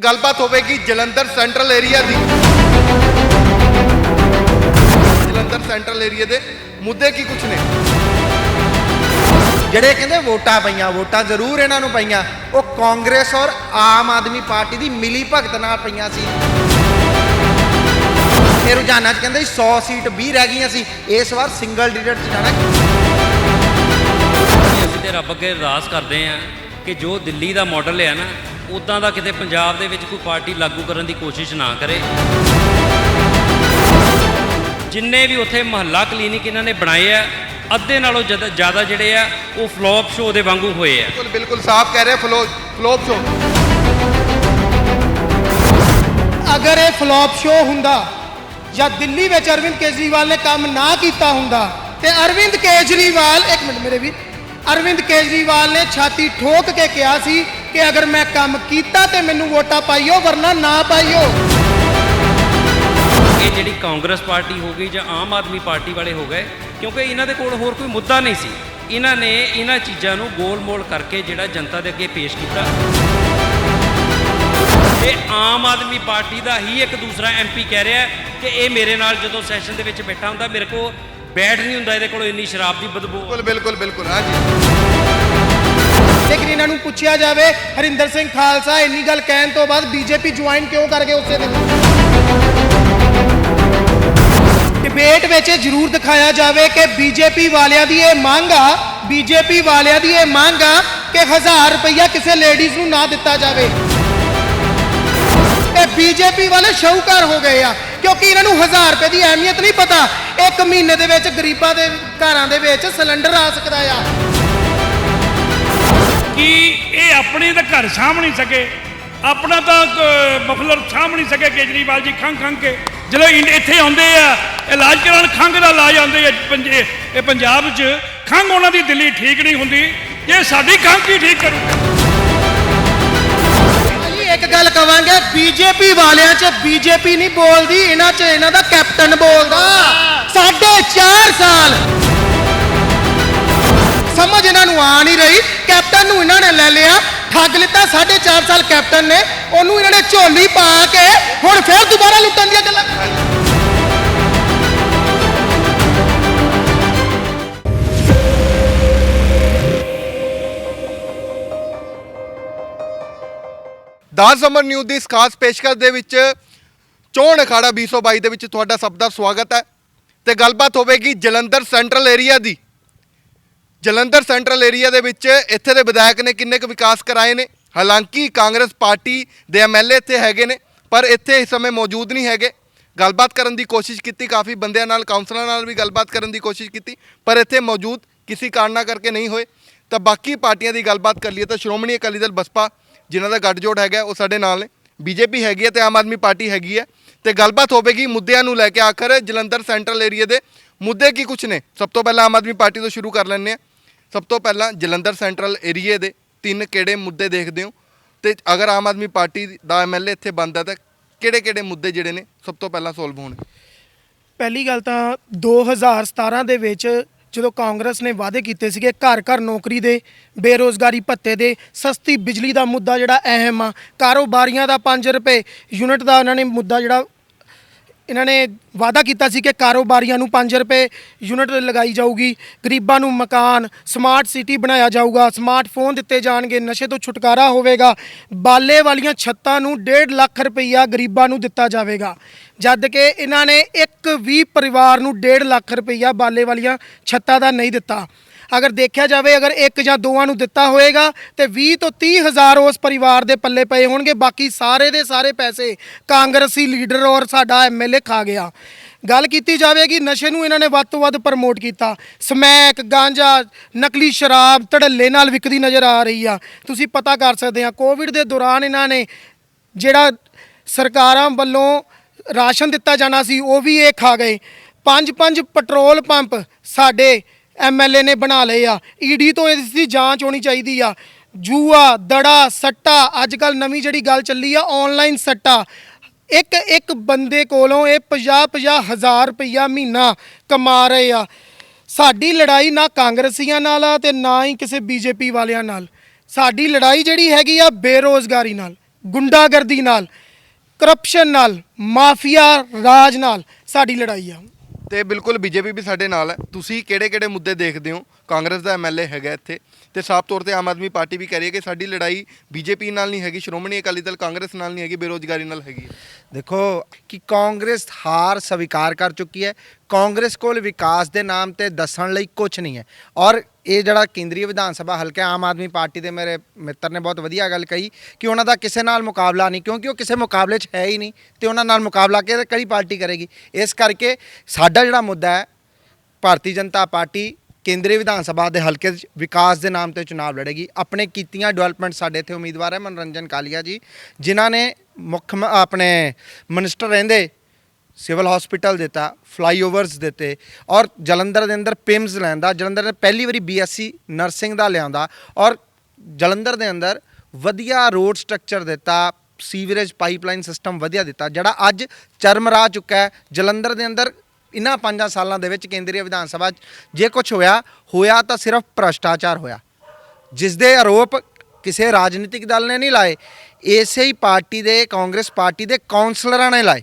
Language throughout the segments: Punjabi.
ਗੱਲਬਾਤ ਹੋਵੇਗੀ ਜਲੰਧਰ ਸੈਂਟਰਲ ਏਰੀਆ ਦੀ। ਜਲੰਧਰ ਸੈਂਟਰਲ ਏਰੀਆ ਦੇ ਮੁੱਦੇ ਕੀ ਕੁਛ ਨੇ। ਜਿਹੜੇ ਕਹਿੰਦੇ ਵੋਟਾਂ ਪਈਆਂ, ਵੋਟਾਂ ਜ਼ਰੂਰ ਇਹਨਾਂ ਨੂੰ ਪਈਆਂ, ਉਹ ਕਾਂਗਰਸ ਔਰ ਆਮ ਆਦਮੀ ਪਾਰਟੀ ਦੀ ਮਿਲੀ ਭਗਤ ਨਾਲ ਪਈਆਂ ਸੀ। ਇਹ ਰੁਝਾਨਾਂ 'ਚ ਕਹਿੰਦੇ 100 ਸੀਟ 20 ਰਹਿ ਗਈਆਂ ਸੀ, ਇਸ ਵਾਰ ਸਿੰਗਲ ਡਿਜਿਟ 'ਚ ਜਾਣਾ। ਅਸੀਂ ਤੇ ਰੱਬ ਅੱਗੇ ਅਰਦਾਸ ਕਰਦੇ ਹਾਂ ਕਿ ਜੋ ਦਿੱਲੀ ਦਾ ਮਾਡਲ ਹੈ ਨਾ, ਉੱਦਾਂ ਦਾ ਕਿਤੇ ਪੰਜਾਬ ਦੇ ਵਿੱਚ ਕੋਈ ਪਾਰਟੀ ਲਾਗੂ ਕਰਨ ਦੀ ਕੋਸ਼ਿਸ਼ ਨਾ ਕਰੇ। ਜਿੰਨੇ ਵੀ ਉੱਥੇ ਮੁਹੱਲਾ ਕਲੀਨਿਕ ਇਹਨਾਂ ਨੇ ਬਣਾਏ ਆ, ਅੱਧੇ ਨਾਲੋਂ ਜ਼ਿਆਦਾ ਜਿਹੜੇ ਆ ਉਹ ਫਲॉप ਸ਼ੋਅ ਦੇ ਵਾਂਗੂ ਹੋਏ ਆ। ਬਿਲकुल ਸਾਫ਼ ਕਹਿ ਰਹੇ ਫਲॉप ਸ਼ੋਅ। ਅਗਰ ਇਹ ਫਲॉप ਸ਼ੋਅ ਹੁੰਦਾ ਜਾਂ ਦਿੱਲੀ ਵਿੱਚ ਅਰਵਿੰਦ ਕੇਜਰੀਵਾਲ ਨੇ ਕੰਮ ਨਾ ਕੀਤਾ ਹੁੰਦਾ ਤੇ ਅਰਵਿੰਦ ਕੇਜਰੀਵਾਲ, ਇੱਕ ਮਿੰਟ ਮੇਰੇ ਵੀ, ਅਰਵਿੰਦ ਕੇਜਰੀਵਾਲ ਨੇ ਛਾਤੀ ਠੋਕ ਕੇ ਕਿਹਾ ਸੀ ਕਿ ਅਗਰ ਮੈਂ ਕੰਮ ਕੀਤਾ ਤੇ ਮੈਨੂੰ ਵੋਟਾਂ ਪਾਈਓ, ਵਰਨਾ ਨਾ ਪਾਈਓ। ਇਹ ਜਿਹੜੀ ਕਾਂਗਰਸ ਪਾਰਟੀ ਹੋ ਗਈ ਜਾਂ ਆਮ ਆਦਮੀ ਪਾਰਟੀ ਵਾਲੇ ਹੋ ਗਏ, ਕਿਉਂਕਿ ਇਹਨਾਂ ਦੇ ਕੋਲ ਹੋਰ ਕੋਈ ਮੁੱਦਾ ਨਹੀਂ ਸੀ। ਇਹਨਾਂ ਨੇ ਇਹਨਾਂ ਚੀਜ਼ਾਂ ਨੂੰ ਗੋਲ-ਮੋਲ ਕਰਕੇ ਜਿਹੜਾ ਜਨਤਾ ਦੇ ਅੱਗੇ ਪੇਸ਼ ਕੀਤਾ। ਇਹ ਆਮ ਆਦਮੀ ਪਾਰਟੀ ਦਾ ਹੀ ਇੱਕ ਦੂਸਰਾ ਐਮਪੀ ਕਹਿ ਰਿਹਾ ਕਿ ਇਹ ਮੇਰੇ ਨਾਲ ਜਦੋਂ ਸੈਸ਼ਨ ਦੇ ਵਿੱਚ ਬੈਠਾ ਹੁੰਦਾ, ਮੇਰੇ ਕੋਲ ਬੈਠ ਨਹੀਂ ਹੁੰਦਾ, ਇਹਦੇ ਕੋਲ ਇੰਨੀ ਸ਼ਰਾਬ ਦੀ ਬਦਬੂ। ਬਿਲकुल ਹਾਂਜੀ। ਲੇਕਿਨ ਇਹਨਾਂ ਨੂੰ ਪੁੱਛਿਆ ਜਾਵੇ, ਹਰਿੰਦਰ ਸਿੰਘ ਖਾਲਸਾ ਇੰਨੀ ਗੱਲ ਕਹਿਣ ਤੋਂ ਬਾਅਦ ਬੀਜੇਪੀ ਜੁਆਇਨ ਕਿਉਂ ਕਰ ਗਏ ਉਸੇ ਦਿਨ? ਡਿਬੇਟ ਵਿੱਚ ਜ਼ਰੂਰ ਦਿਖਾਇਆ ਜਾਵੇ ਕਿ ਬੀਜੇਪੀ ਵਾਲਿਆਂ ਦੀ ਇਹ ਮੰਗ ਆ ਕਿ 1000 ਰੁਪਇਆ ਕਿਸੇ ਲੇਡੀਜ਼ ਨੂੰ ਨਾ ਦਿੱਤਾ ਜਾਵੇ। ਇਹ ਬੀਜੇਪੀ ਵਾਲੇ ਸ਼ੌਹਕਾਰ ਹੋ ਗਏ ਆ, ਕਿਉਂਕਿ ਇਹਨਾਂ ਨੂੰ 1000 ਰੁਪਏ ਦੀ ਅਹਿਮੀਅਤ ਨਹੀਂ ਪਤਾ। ਇੱਕ ਮਹੀਨੇ ਦੇ ਵਿੱਚ ਗਰੀਬਾਂ ਦੇ ਘਰਾਂ ਦੇ ਵਿੱਚ ਸਿਲੰਡਰ ਆ ਸਕਦਾ ਆ। ਕਿ ਇਹ ਆਪਣੇ ਤਾਂ ਘਰ ਸਾਂਭ ਨਹੀਂ ਸਕੇ, ਆਪਣਾ ਤਾਂ ਮਫਲਰ ਸਾਂਭ ਨਹੀਂ ਸਕੇ। ਕੇਜਰੀਵਾਲ ਜੀ ਖੰਘ ਕੇ ਜਦੋਂ ਇੱਥੇ ਆਉਂਦੇ ਆ ਇਲਾਜ ਕਰਾਉਣ, ਖੰਘ ਦਾ ਇਲਾਜ ਆਉਂਦੇ ਆ ਇਹ ਪੰਜਾਬ 'ਚ। ਖੰਘ ਉਹਨਾਂ ਦੀ ਦਿੱਲੀ ਠੀਕ ਨਹੀਂ ਹੁੰਦੀ, ਇਹ ਸਾਡੀ ਖੰਘ ਕੀ ਠੀਕ ਕਰੂਗਾ? ਇੱਕ ਗੱਲ ਕਵਾਂਗੇ, ਬੀਜੇਪੀ ਵਾਲਿਆਂ 'ਚ ਬੀਜੇਪੀ ਨਹੀਂ ਬੋਲਦੀ, ਇਹਨਾਂ 'ਚ ਇਹਨਾਂ ਦਾ ਕੈਪਟਨ ਬੋਲਦਾ। 4.5 ਸਾਲ ਸਮਝ ਇਹਨਾਂ ਨੂੰ ਆ ਨਹੀਂ ਰਹੀ। ਕੈਪਟਨ ਨੂੰ ਇਹਨਾਂ ਨੇ ਲੈ ਲਿਆ, ਠੱਗ ਲਿੱਤਾ। 4.5 ਸਾਲ ਕੈਪਟਨ ਨੇ, ਉਹਨੂੰ ਇਹਨਾਂ ਨੇ ਝੋਲੀ ਪਾ ਕੇ ਹੁਣ ਫਿਰ ਦੁਬਾਰਾ ਲੁੱਟਣ ਦੀਆਂ ਗੱਲਾਂ। ਦਾਸ ਅਮਰ ਨਿਊਜ਼ ਦੀ ਇਸ ਖਾਸ ਪੇਸ਼ਕਸ਼ ਦੇ ਵਿੱਚ ਚੋਣ ਅਖਾੜਾ 2022 ਦੇ ਵਿੱਚ ਤੁਹਾਡਾ ਸਭ ਦਾ ਸਵਾਗਤ ਹੈ ਤੇ ਗੱਲਬਾਤ ਹੋਵੇਗੀ ਜਲੰਧਰ ਸੈਂਟਰਲ ਏਰੀਆ ਦੀ। ਜਲੰਧਰ ਸੈਂਟਰਲ ਏਰੀਆ ਦੇ ਵਿੱਚ ਇੱਥੇ ਦੇ ਵਿਧਾਇਕ ਨੇ ਕਿੰਨੇ ਕੁ ਵਿਕਾਸ ਕਰਾਏ ਨੇ। ਹਾਲਾਂਕਿ ਕਾਂਗਰਸ ਪਾਰਟੀ ਦੇ ਐਮਐਲਏ ਇੱਥੇ ਹੈਗੇ ਨੇ, ਪਰ ਇੱਥੇ ਇਸ ਸਮੇਂ ਮੌਜੂਦ ਨਹੀਂ ਹੈਗੇ। ਗੱਲਬਾਤ ਕਰਨ ਦੀ ਕੋਸ਼ਿਸ਼ ਕੀਤੀ, ਕਾਫੀ ਬੰਦਿਆਂ ਨਾਲ, ਕਾਉਂਸਲਰਾਂ ਨਾਲ ਵੀ ਗੱਲਬਾਤ ਕਰਨ ਦੀ ਕੋਸ਼ਿਸ਼ ਕੀਤੀ, ਪਰ ਇੱਥੇ ਮੌਜੂਦ ਕਿਸੇ ਕਾਰਨਾਂ ਕਰਕੇ ਨਹੀਂ ਹੋਏ। ਤਾਂ ਬਾਕੀ ਪਾਰਟੀਆਂ ਦੀ ਗੱਲਬਾਤ ਕਰ ਲਈਏ ਤਾਂ ਸ਼੍ਰੋਮਣੀ ਅਕਾਲੀ ਦਲ ਬਸਪਾ ਜਿਨ੍ਹਾਂ ਦਾ ਗੱਠਜੋੜ ਹੈਗਾ ਉਹ ਸਾਡੇ ਨਾਲ ਨੇ, ਬੀਜੇਪੀ ਹੈਗੀ ਹੈ ਤੇ ਆਮ ਆਦਮੀ ਪਾਰਟੀ ਹੈਗੀ ਹੈ। ਤੇ ਗੱਲਬਾਤ ਹੋਵੇਗੀ ਮੁੱਦਿਆਂ ਨੂੰ ਲੈ ਕੇ। ਆਖਰ ਜਲੰਧਰ ਸੈਂਟਰਲ ਏਰੀਆ ਦੇ ਮੁੱਦੇ ਕੀ ਕੁਛ ਨੇ। ਸਭ ਤੋਂ ਪਹਿਲਾਂ ਆਮ ਆਦਮੀ ਪਾਰਟੀ ਤੋਂ ਸ਼ੁਰੂ ਕਰ ਲੈਂਦੇ ਹਾਂ। ਸਭ ਤੋਂ ਪਹਿਲਾਂ ਜਲੰਧਰ ਸੈਂਟਰਲ ਏਰੀਏ ਦੇ 3 ਕਿਹੜੇ ਮੁੱਦੇ ਦੇਖਦੇ ਹੋ, ਤੇ ਅਗਰ ਆਮ ਆਦਮੀ ਪਾਰਟੀ ਦਾ ਐਮਐਲਏ ਇੱਥੇ ਬਣਦਾ ਤਾਂ ਕਿਹੜੇ ਮੁੱਦੇ ਜਿਹੜੇ ਨੇ ਸਭ ਤੋਂ ਪਹਿਲਾਂ ਸੋਲਵ ਹੋਣਗੇ? ਪਹਿਲੀ ਗੱਲ ਤਾਂ 2017 ਦੇ ਵਿੱਚ ਜਦੋਂ ਕਾਂਗਰਸ ਨੇ ਵਾਅਦੇ ਕੀਤੇ ਸੀਗੇ ਘਰ ਘਰ ਨੌਕਰੀ ਦੇ, ਬੇਰੋਜ਼ਗਾਰੀ ਭੱਤੇ ਦੇ, ਸਸਤੀ ਬਿਜਲੀ ਦਾ ਮੁੱਦਾ ਜਿਹੜਾ ਅਹਿਮ ਆ, ਕਾਰੋਬਾਰੀਆਂ ਦਾ 5 ਰੁਪਏ ਯੂਨਿਟ ਦਾ ਇਹਨਾਂ ਨੇ ਮੁੱਦਾ ਜਿਹੜਾ ਇਹਨਾਂ ਨੇ ਵਾਅਦਾ ਕੀਤਾ ਸੀ ਕਿ ਕਾਰੋਬਾਰੀਆਂ ਨੂੰ 5 ਰੁਪਏ ਯੂਨਿਟ ਲਗਾਈ ਜਾਊਗੀ, ਗਰੀਬਾਂ ਨੂੰ ਮਕਾਨ, ਸਮਾਰਟ ਸਿਟੀ ਬਣਾਇਆ ਜਾਊਗਾ, ਸਮਾਰਟਫੋਨ ਦਿੱਤੇ ਜਾਣਗੇ, ਨਸ਼ੇ ਤੋਂ ਛੁਟਕਾਰਾ ਹੋਵੇਗਾ, ਬਾਲੇ ਵਾਲੀਆਂ ਛੱਤਾਂ ਨੂੰ 1.5 ਲੱਖ ਰੁਪਈਆ ਗਰੀਬਾਂ ਨੂੰ ਦਿੱਤਾ ਜਾਵੇਗਾ। ਜਦ ਕਿ ਇਹਨਾਂ ਨੇ ਇੱਕ ਵੀ ਪਰਿਵਾਰ ਨੂੰ 1.5 ਲੱਖ ਰੁਪਈਆ ਬਾਲੇ ਵਾਲੀਆਂ ਛੱਤਾਂ ਦਾ ਨਹੀਂ ਦਿੱਤਾ। ਅਗਰ ਦੇਖਿਆ ਜਾਵੇ, ਅਗਰ ਇੱਕ ਜਾਂ ਦੋਵਾਂ ਨੂੰ ਦਿੱਤਾ ਹੋਏਗਾ ਤੇ 20 ਤੋਂ 30 ਹਜ਼ਾਰ ਉਸ ਪਰਿਵਾਰ ਦੇ ਪੱਲੇ ਪਏ ਹੋਣਗੇ। ਬਾਕੀ ਸਾਰੇ ਦੇ ਸਾਰੇ ਪੈਸੇ ਕਾਂਗਰਸੀ ਲੀਡਰ ਔਰ ਸਾਡਾ ਐਮਐਲਏ ਖਾ ਗਿਆ। ਗੱਲ ਕੀਤੀ ਜਾਵੇਗੀ ਨਸ਼ੇ ਨੂੰ, ਇਹਨਾਂ ਨੇ ਵੱਧ ਤੋਂ ਵੱਧ ਪ੍ਰਮੋਟ ਕੀਤਾ। ਸਮੈਕ, ਗਾਂਜਾ, ਨਕਲੀ ਸ਼ਰਾਬ ਧੜੱਲੇ ਨਾਲ ਵਿਕਦੀ ਨਜ਼ਰ ਆ ਰਹੀ ਆ। ਤੁਸੀਂ ਪਤਾ ਕਰ ਸਕਦੇ ਆ, ਕੋਵਿਡ ਦੇ ਦੌਰਾਨ ਇਹਨਾਂ ਨੇ ਜਿਹੜਾ ਸਰਕਾਰਾਂ ਵੱਲੋਂ ਰਾਸ਼ਨ ਦਿੱਤਾ ਜਾਣਾ ਸੀ ਉਹ ਵੀ ਇਹ ਖਾ ਗਏ। 5 ਪੈਟਰੋਲ ਪੰਪ ਸਾਡੇ ਐਮਐਲਏ ਨੇ ਬਣਾ ਲਏ ਆ। ਈਡੀ ਤੋਂ ਇਸ ਦੀ ਜਾਂਚ ਹੋਣੀ ਚਾਹੀਦੀ ਆ। ਜੂਆ, ਦੜਾ, ਸੱਟਾ, ਅੱਜ ਕੱਲ੍ਹ ਨਵੀਂ ਜਿਹੜੀ ਗੱਲ ਚੱਲੀ ਆ ਆਨਲਾਈਨ ਸੱਟਾ, ਇੱਕ ਬੰਦੇ ਕੋਲੋਂ ਇਹ 50 ਹਜ਼ਾਰ ਰੁਪਈਆ ਮਹੀਨਾ ਕਮਾ ਰਹੇ ਆ। ਸਾਡੀ ਲੜਾਈ ਨਾ ਕਾਂਗਰਸੀਆਂ ਨਾਲ ਆ ਤੇ ਨਾ ਹੀ ਕਿਸੇ ਬੀਜੇਪੀ ਵਾਲਿਆਂ ਨਾਲ। ਸਾਡੀ ਲੜਾਈ ਜਿਹੜੀ ਹੈਗੀ ਆ ਬੇਰੋਜ਼ਗਾਰੀ ਨਾਲ। ਗੁੰਡਾਗਰਦੀ ਨਾਲ, ਕਰਪਸ਼ਨ ਨਾਲ, ਮਾਫੀਆ ਰਾਜ ਨਾਲ ਸਾਡੀ ਲੜਾਈ ਆ। ਤੇ ਬਿਲਕੁਲ ਬੀਜੇਪੀ ਵੀ ਸਾਡੇ ਨਾਲ ਹੈ। ਤੁਸੀਂ ਕਿਹੜੇ ਮੁੱਦੇ ਦੇਖਦੇ ਹੋ? ਕਾਂਗਰਸ ਦਾ ਐਮਐਲਏ ਹੈਗਾ ਇੱਥੇ, ਤੇ ਸਾਫ਼ ਤੌਰ ਤੇ ਆਮ ਆਦਮੀ ਪਾਰਟੀ ਵੀ ਕਹਿ ਰਹੀ ਹੈ ਕਿ ਸਾਡੀ ਲੜਾਈ ਬੀਜੇਪੀ ਨਾਲ ਨਹੀਂ ਹੈਗੀ, ਸ਼੍ਰੋਮਣੀ ਅਕਾਲੀ ਦਲ ਕਾਂਗਰਸ ਨਾਲ ਨਹੀਂ ਹੈਗੀ, ਬੇਰੋਜ਼ਗਾਰੀ ਨਾਲ ਹੈਗੀ ਹੈ। ਦੇਖੋ ਕਿ ਕਾਂਗਰਸ ਹਾਰ ਸਵੀਕਾਰ ਕਰ ਚੁੱਕੀ ਹੈ। ਕਾਂਗਰਸ ਕੋਲ ਵਿਕਾਸ ਦੇ ਨਾਮ ਤੇ ਦੱਸਣ ਲਈ ਕੁਝ ਨਹੀਂ ਹੈ। ਔਰ ਇਹ ਜਿਹੜਾ ਕੇਂਦਰੀ ਵਿਧਾਨ ਸਭਾ ਹਲਕਾ ਆਮ ਆਦਮੀ ਪਾਰਟੀ ਦੇ ਮੇਰੇ ਮਿੱਤਰ ਨੇ ਬਹੁਤ ਵਧੀਆ ਗੱਲ ਕਹੀ ਕਿ ਉਹਨਾਂ ਦਾ ਕਿਸੇ ਨਾਲ ਮੁਕਾਬਲਾ ਨਹੀਂ, ਕਿਉਂਕਿ ਉਹ ਕਿਸੇ ਮੁਕਾਬਲੇ 'ਚ ਹੈ ਹੀ ਨਹੀਂ, ਤੇ ਉਹਨਾਂ ਨਾਲ ਮੁਕਾਬਲਾ ਕਿਹੜੀ ਪਾਰਟੀ ਕਰੇਗੀ। ਇਸ ਕਰਕੇ ਸਾਡਾ ਜਿਹੜਾ ਮੁੱਦਾ ਹੈ, ਭਾਰਤੀ ਜਨਤਾ ਪਾਰਟੀ ਕੇਂਦਰੀ ਵਿਧਾਨ ਸਭਾ ਦੇ ਹਲਕੇ 'ਚ ਵਿਕਾਸ ਦੇ ਨਾਮ ਤੇ ਚੁਣਾਵ ਲੜੇਗੀ। ਆਪਣੇ ਕੀਤੀਆਂ ਡਿਵੈਲਪਮੈਂਟ ਸਾਡੇ ਇੱਥੇ ਉਮੀਦਵਾਰ ਹੈ ਮਨੋਰੰਜਨ ਕਾਲੀਆ ਜੀ, ਜਿਨ੍ਹਾਂ ਨੇ ਆਪਣੇ ਮਿਨਿਸਟਰ ਰਹਿੰਦੇ ਸਿਵਲ ਹਸਪੀਟਲ ਦਿੱਤਾ, ਫਲਾਈਓਵਰਸ ਦਿੱਤੇ, ਔਰ ਜਲੰਧਰ ਦੇ ਅੰਦਰ ਪਿਮਸ ਲੈਂਦਾ, ਜਲੰਧਰ ਨੇ ਪਹਿਲੀ ਵਾਰੀ ਬੀਐਸਸੀ ਨਰਸਿੰਗ ਦਾ ਲਿਆਂਦਾ, ਔਰ ਜਲੰਧਰ ਦੇ ਅੰਦਰ ਵਧੀਆ ਰੋਡ ਸਟਰਕਚਰ ਦਿੱਤਾ, ਸੀਵਰੇਜ ਪਾਈਪਲਾਈਨ ਸਿਸਟਮ ਵਧੀਆ ਦਿੱਤਾ, ਜਿਹੜਾ ਅੱਜ ਚਰਮਰਾ ਚੁੱਕਾ ਹੈ। ਜਲੰਧਰ ਦੇ ਅੰਦਰ ਇਹਨਾਂ 5 ਸਾਲਾਂ ਦੇ ਵਿੱਚ ਕੇਂਦਰੀ ਵਿਧਾਨ ਸਭਾ 'ਚ ਜੇ ਕੁਝ ਹੋਇਆ ਤਾਂ ਸਿਰਫ ਭ੍ਰਸ਼ਟਾਚਾਰ ਹੋਇਆ, ਜਿਸ ਦੇ ਆਰੋਪ ਕਿਸੇ ਰਾਜਨੀਤਿਕ ਦਲ ਨੇ ਨਹੀਂ ਲਾਏ, ਇਸੇ ਹੀ ਪਾਰਟੀ ਦੇ ਕਾਂਗਰਸ ਪਾਰਟੀ ਦੇ ਕਾਉਂਸਲਰਾਂ ਨੇ ਲਾਏ।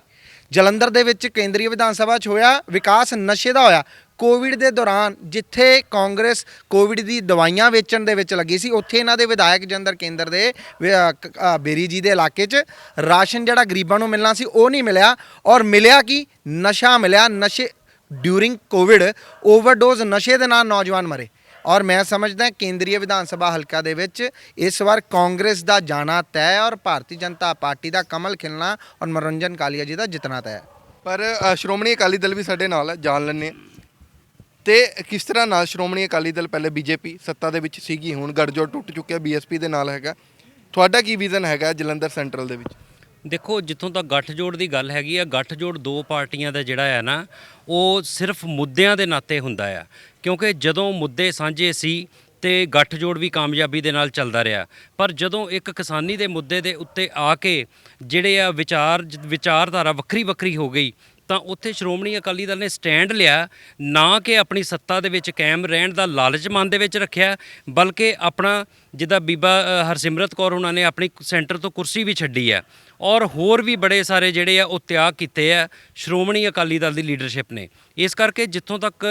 ਜਲੰਧਰ ਦੇ ਵਿੱਚ ਕੇਂਦਰੀ ਵਿਧਾਨ ਸਭਾ 'ਚ ਹੋਇਆ ਵਿਕਾਸ ਨਸ਼ੇ ਦਾ ਹੋਇਆ। ਕੋਵਿਡ ਦੇ ਦੌਰਾਨ ਜਿੱਥੇ ਕਾਂਗਰਸ ਕੋਵਿਡ ਦੀ ਦਵਾਈਆਂ ਵੇਚਣ ਦੇ ਵਿੱਚ ਲੱਗੀ ਸੀ, ਉੱਥੇ ਇਹਨਾਂ ਦੇ ਵਿਧਾਇਕ ਜਲੰਧਰ ਕੇਂਦਰ ਦੇ ਬੇਰੀ ਜੀ ਦੇ ਇਲਾਕੇ 'ਚ ਰਾਸ਼ਨ ਜਿਹੜਾ ਗਰੀਬਾਂ ਨੂੰ ਮਿਲਣਾ ਸੀ ਉਹ ਨਹੀਂ ਮਿਲਿਆ, ਔਰ ਮਿਲਿਆ ਕੀ? ਨਸ਼ਾ ਮਿਲਿਆ। ਨਸ਼ੇ ਡਿਊਰਿੰਗ ਕੋਵਿਡ ਓਵਰਡੋਜ਼ ਨਸ਼ੇ ਦੇ ਨਾਲ ਨੌਜਵਾਨ ਮਰੇ। ਔਰ ਮੈਂ ਸਮਝਦਾ ਕੇਂਦਰੀ ਵਿਧਾਨ ਸਭਾ ਹਲਕਾ ਦੇ ਵਿੱਚ ਇਸ ਵਾਰ ਕਾਂਗਰਸ ਦਾ ਜਾਣਾ ਤੈਅ, ਔਰ ਭਾਰਤੀ ਜਨਤਾ ਪਾਰਟੀ ਦਾ ਕਮਲ ਖਿਲਣਾ, ਔਰ ਮਨੋਰੰਜਨ ਕਾਲੀਆ ਜੀ ਦਾ ਜਿੱਤਣਾ ਤੈਅ। ਪਰ ਸ਼੍ਰੋਮਣੀ ਅਕਾਲੀ ਦਲ ਵੀ ਸਾਡੇ ਨਾਲ ਹੈ, ਜਾਣ ਲੈਂਦੇ ਹਾਂ। ਤੇ ਕਿਸ ਤਰ੍ਹਾਂ ਨਾਲ ਸ਼੍ਰੋਮਣੀ ਅਕਾਲੀ ਦਲ ਪਹਿਲੇ ਬੀਜੇਪੀ ਸੱਤਾ ਦੇ ਵਿੱਚ ਸੀਗੀ, ਹੁਣ ਗੱਠਜੋੜ ਟੁੱਟ ਚੁੱਕਿਆ, ਬੀਐਸਪੀ ਦੇ ਨਾਲ ਹੈਗਾ। ਤੁਹਾਡਾ ਕੀ ਵਿਜ਼ਨ ਹੈਗਾ ਜਲੰਧਰ ਸੈਂਟਰਲ ਦੇ ਵਿੱਚ? ਦੇਖੋ, ਜਿੱਥੋਂ ਤੱਕ ਗੱਠਜੋੜ ਦੀ ਗੱਲ ਹੈਗੀ ਆ, ਗੱਠਜੋੜ ਦੋ ਪਾਰਟੀਆਂ ਦਾ ਜਿਹੜਾ ਹੈ ਨਾ, ਉਹ ਸਿਰਫ ਮੁੱਦਿਆਂ ਦੇ ਨਾਤੇ ਹੁੰਦਾ ਆ, ਕਿਉਂਕਿ ਜਦੋਂ ਮੁੱਦੇ ਸਾਂਝੇ ਸੀ ਤੇ ਗੱਠਜੋੜ ਵੀ ਕਾਮਯਾਬੀ ਦੇ ਨਾਲ ਚੱਲਦਾ ਰਿਹਾ। ਪਰ ਜਦੋਂ ਇੱਕ ਕਿਸਾਨੀ ਦੇ ਮੁੱਦੇ ਦੇ ਉੱਤੇ ਆ ਕੇ ਜਿਹੜੇ ਆ ਵਿਚਾਰਧਾਰਾ ਵੱਖਰੀ ਹੋ ਗਈ, ਤਾਂ ਉੱਥੇ ਸ਼੍ਰੋਮਣੀ ਅਕਾਲੀ ਦਲ ਨੇ ਸਟੈਂਡ ਲਿਆ, ਨਾ ਕਿ ਆਪਣੀ ਸੱਤਾ ਦੇ ਵਿੱਚ ਕਾਇਮ ਰਹਿਣ ਦਾ ਲਾਲਚ ਮਨ ਦੇ ਵਿੱਚ ਰੱਖਿਆ, ਬਲਕਿ ਆਪਣਾ ਜਿੱਦਾਂ ਬੀਬਾ ਹਰਸਿਮਰਤ ਕੌਰ ਉਹਨਾਂ ਨੇ ਆਪਣੀ ਸੈਂਟਰ ਤੋਂ ਕੁਰਸੀ ਵੀ ਛੱਡੀ ਹੈ, ਔਰ ਹੋਰ ਵੀ ਬੜੇ ਸਾਰੇ ਜਿਹੜੇ ਆ ਉਹ ਤਿਆਗ ਕੀਤੇ ਆ ਸ਼੍ਰੋਮਣੀ ਅਕਾਲੀ ਦਲ ਦੀ ਲੀਡਰਸ਼ਿਪ ਨੇ। ਇਸ ਕਰਕੇ ਜਿੱਥੋਂ ਤੱਕ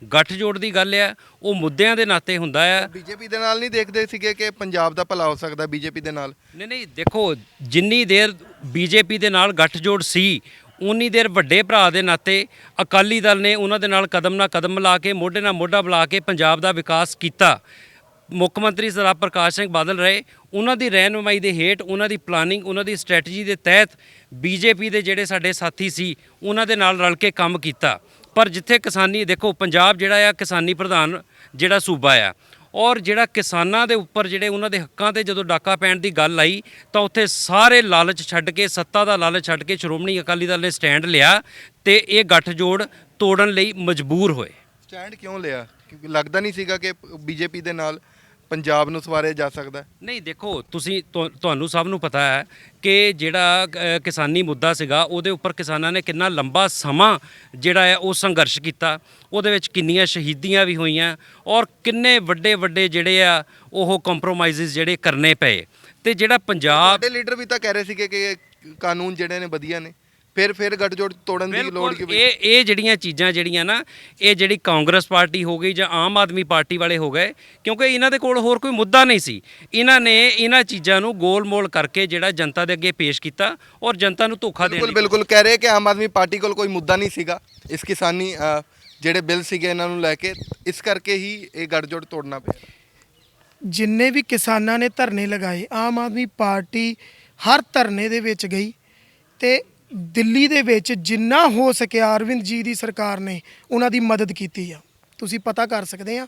ਗੱਠਜੋੜ ਦੀ ਗੱਲ ਆ, ਉਹ ਮੁੱਦਿਆਂ ਦੇ ਨਾਤੇ ਹੁੰਦਾ ਆ। ਬੀਜੇਪੀ ਦੇ ਨਾਲ ਨਹੀਂ ਦੇਖਦੇ ਸੀਗੇ ਕਿ ਪੰਜਾਬ ਦਾ ਭਲਾ ਹੋ ਸਕਦਾ ਬੀਜੇਪੀ ਦੇ ਨਾਲ? ਨਹੀਂ, ਦੇਖੋ, ਜਿੰਨੀ ਦੇਰ ਬੀਜੇਪੀ ਦੇ ਨਾਲ ਗੱਠਜੋੜ ਸੀ, ਉਨੀ ਦੇਰ ਵੱਡੇ ਭਰਾ ਦੇ ਨਾਤੇ ਅਕਾਲੀ ਦਲ ਨੇ ਉਹਨਾਂ ਦੇ ਨਾਲ ਕਦਮ ਨਾਲ ਕਦਮ ਮਿਲਾ ਕੇ, ਮੋਢੇ ਨਾਲ ਮੋਢਾ ਮਿਲਾ ਕੇ ਪੰਜਾਬ ਦਾ ਵਿਕਾਸ ਕੀਤਾ। ਮੁੱਖ ਮੰਤਰੀ ਸਰਦਾਰ ਪ੍ਰਕਾਸ਼ ਸਿੰਘ ਬਾਦਲ ਰਹੇ, ਉਹਨਾਂ ਦੀ ਰਹਿਨੁਮਾਈ ਦੇ ਹੇਠ, ਉਹਨਾਂ ਦੀ ਪਲਾਨਿੰਗ, ਉਹਨਾਂ ਦੀ ਸਟ੍ਰੈਟਜੀ ਦੇ ਤਹਿਤ ਬੀਜੇਪੀ ਦੇ ਜਿਹੜੇ ਸਾਡੇ ਸਾਥੀ ਸੀ ਉਹਨਾਂ ਦੇ ਨਾਲ ਰਲ ਕੇ ਕੰਮ ਕੀਤਾ। ਪਰ ਜਿੱਥੇ ਕਿਸਾਨੀ, ਦੇਖੋ ਪੰਜਾਬ ਜਿਹੜਾ ਆ ਕਿਸਾਨੀ ਪ੍ਰਧਾਨ ਜਿਹੜਾ ਸੂਬਾ ਆ, ਔਰ ਜਿਹੜਾ ਕਿਸਾਨਾਂ ਦੇ ਉੱਪਰ ਜਿਹੜੇ ਉਹਨਾਂ ਦੇ ਹੱਕਾਂ ਤੇ ਜਦੋਂ ਡਾਕਾ ਪੈਣ ਦੀ ਗੱਲ ਆਈ, ਤਾਂ ਉੱਥੇ ਸਾਰੇ ਲਾਲਚ ਛੱਡ ਕੇ, ਸੱਤਾ ਦਾ ਲਾਲਚ ਛੱਡ ਕੇ ਸ਼੍ਰੋਮਣੀ ਅਕਾਲੀ ਦਲ ਨੇ ਸਟੈਂਡ ਲਿਆ ਤੇ ਇਹ ਗੱਠਜੋੜ ਤੋੜਨ ਲਈ ਮਜਬੂਰ ਹੋਏ। ਸਟੈਂਡ ਕਿਉਂ ਲਿਆ? ਕਿਉਂਕਿ ਲੱਗਦਾ ਨਹੀਂ ਸੀਗਾ ਕਿ ਬੀਜੇਪੀ ਦੇ ਨਾਲ ਪੰਜਾਬ ਨੂੰ ਸਵਾਰਿਆ ਜਾ ਸਕਦਾ? ਨਹੀਂ, ਦੇਖੋ, ਤੁਹਾਨੂੰ ਸਭ ਨੂੰ ਪਤਾ ਹੈ ਕਿ ਜਿਹੜਾ ਕਿਸਾਨੀ ਮੁੱਦਾ ਸੀਗਾ, ਉਹਦੇ ਉੱਪਰ ਕਿਸਾਨਾਂ ਨੇ ਕਿੰਨਾ ਲੰਬਾ ਸਮਾਂ ਜਿਹੜਾ ਹੈ ਉਹ ਸੰਘਰਸ਼ ਕੀਤਾ, ਉਹਦੇ ਵਿੱਚ ਕਿੰਨੀਆਂ ਸ਼ਹੀਦੀਆਂ ਵੀ ਹੋਈਆਂ, ਔਰ ਕਿੰਨੇ ਵੱਡੇ ਜਿਹੜੇ ਆ ਉਹ ਕੰਪਰੋਮਾਈਜ਼ਸ ਜਿਹੜੇ ਕਰਨੇ ਪਏ। ਤੇ ਜਿਹੜਾ ਪੰਜਾਬ ਦੇ ਲੀਡਰ ਵੀ ਤਾਂ ਕਹਿ ਰਹੇ ਸੀਗੇ ਕਿ ਕਾਨੂੰਨ ਜਿਹੜੇ ਨੇ ਵਧੀਆ ਨੇ, ਫਿਰ ਗੱਠਜੋੜ ਤੋੜਨ ਦੀ ਲੋੜ ਕਿਉਂ? ਇਹ ਜਿਹੜੀਆਂ ਚੀਜ਼ਾਂ ਜਿਹੜੀਆਂ ਨਾ, ਇਹ ਜਿਹੜੀ ਕਾਂਗਰਸ ਪਾਰਟੀ ਹੋ ਗਈ ਜਾਂ ਆਮ ਆਦਮੀ ਪਾਰਟੀ ਵਾਲੇ ਹੋ ਗਏ, ਕਿਉਂਕਿ ਇਹਨਾਂ ਦੇ ਕੋਲ ਹੋਰ ਕੋਈ ਮੁੱਦਾ ਨਹੀਂ ਸੀ, ਇਹਨਾਂ ਨੇ ਇਹਨਾਂ ਚੀਜ਼ਾਂ ਨੂੰ ਗੋਲ-ਮੋਲ ਕਰਕੇ ਜਿਹੜਾ ਜਨਤਾ ਦੇ ਅੱਗੇ ਪੇਸ਼ ਕੀਤਾ, ਔਰ ਜਨਤਾ ਨੂੰ ਧੋਖਾ ਦੇਣ। ਬਿਲਕੁਲ ਕਹਿ ਰਹੇ ਕਿ ਆਮ ਆਦਮੀ ਪਾਰਟੀ ਕੋਲ ਕੋਈ ਮੁੱਦਾ ਨਹੀਂ ਸੀਗਾ ਇਸ ਕਿਸਾਨੀ ਜਿਹੜੇ ਬਿੱਲ ਸੀਗੇ ਇਹਨਾਂ ਨੂੰ ਲੈ ਕੇ, ਇਸ ਕਰਕੇ ਹੀ ਇਹ ਗੱਠਜੋੜ ਤੋੜਨਾ ਪਿਆ। ਜਿੰਨੇ ਵੀ ਕਿਸਾਨਾਂ ਨੇ ਧਰਨੇ ਲਗਾਏ, ਆਮ ਆਦਮੀ ਪਾਰਟੀ ਹਰ ਧਰਨੇ ਦੇ ਵਿੱਚ ਗਈ ਤੇ ਦਿੱਲੀ ਦੇ ਵਿੱਚ ਜਿੰਨਾ ਹੋ ਸਕਿਆ ਅਰਵਿੰਦ ਜੀ ਦੀ ਸਰਕਾਰ ਨੇ ਉਹਨਾਂ ਦੀ ਮਦਦ ਕੀਤੀ ਆ। ਤੁਸੀਂ ਪਤਾ ਕਰ ਸਕਦੇ ਆ,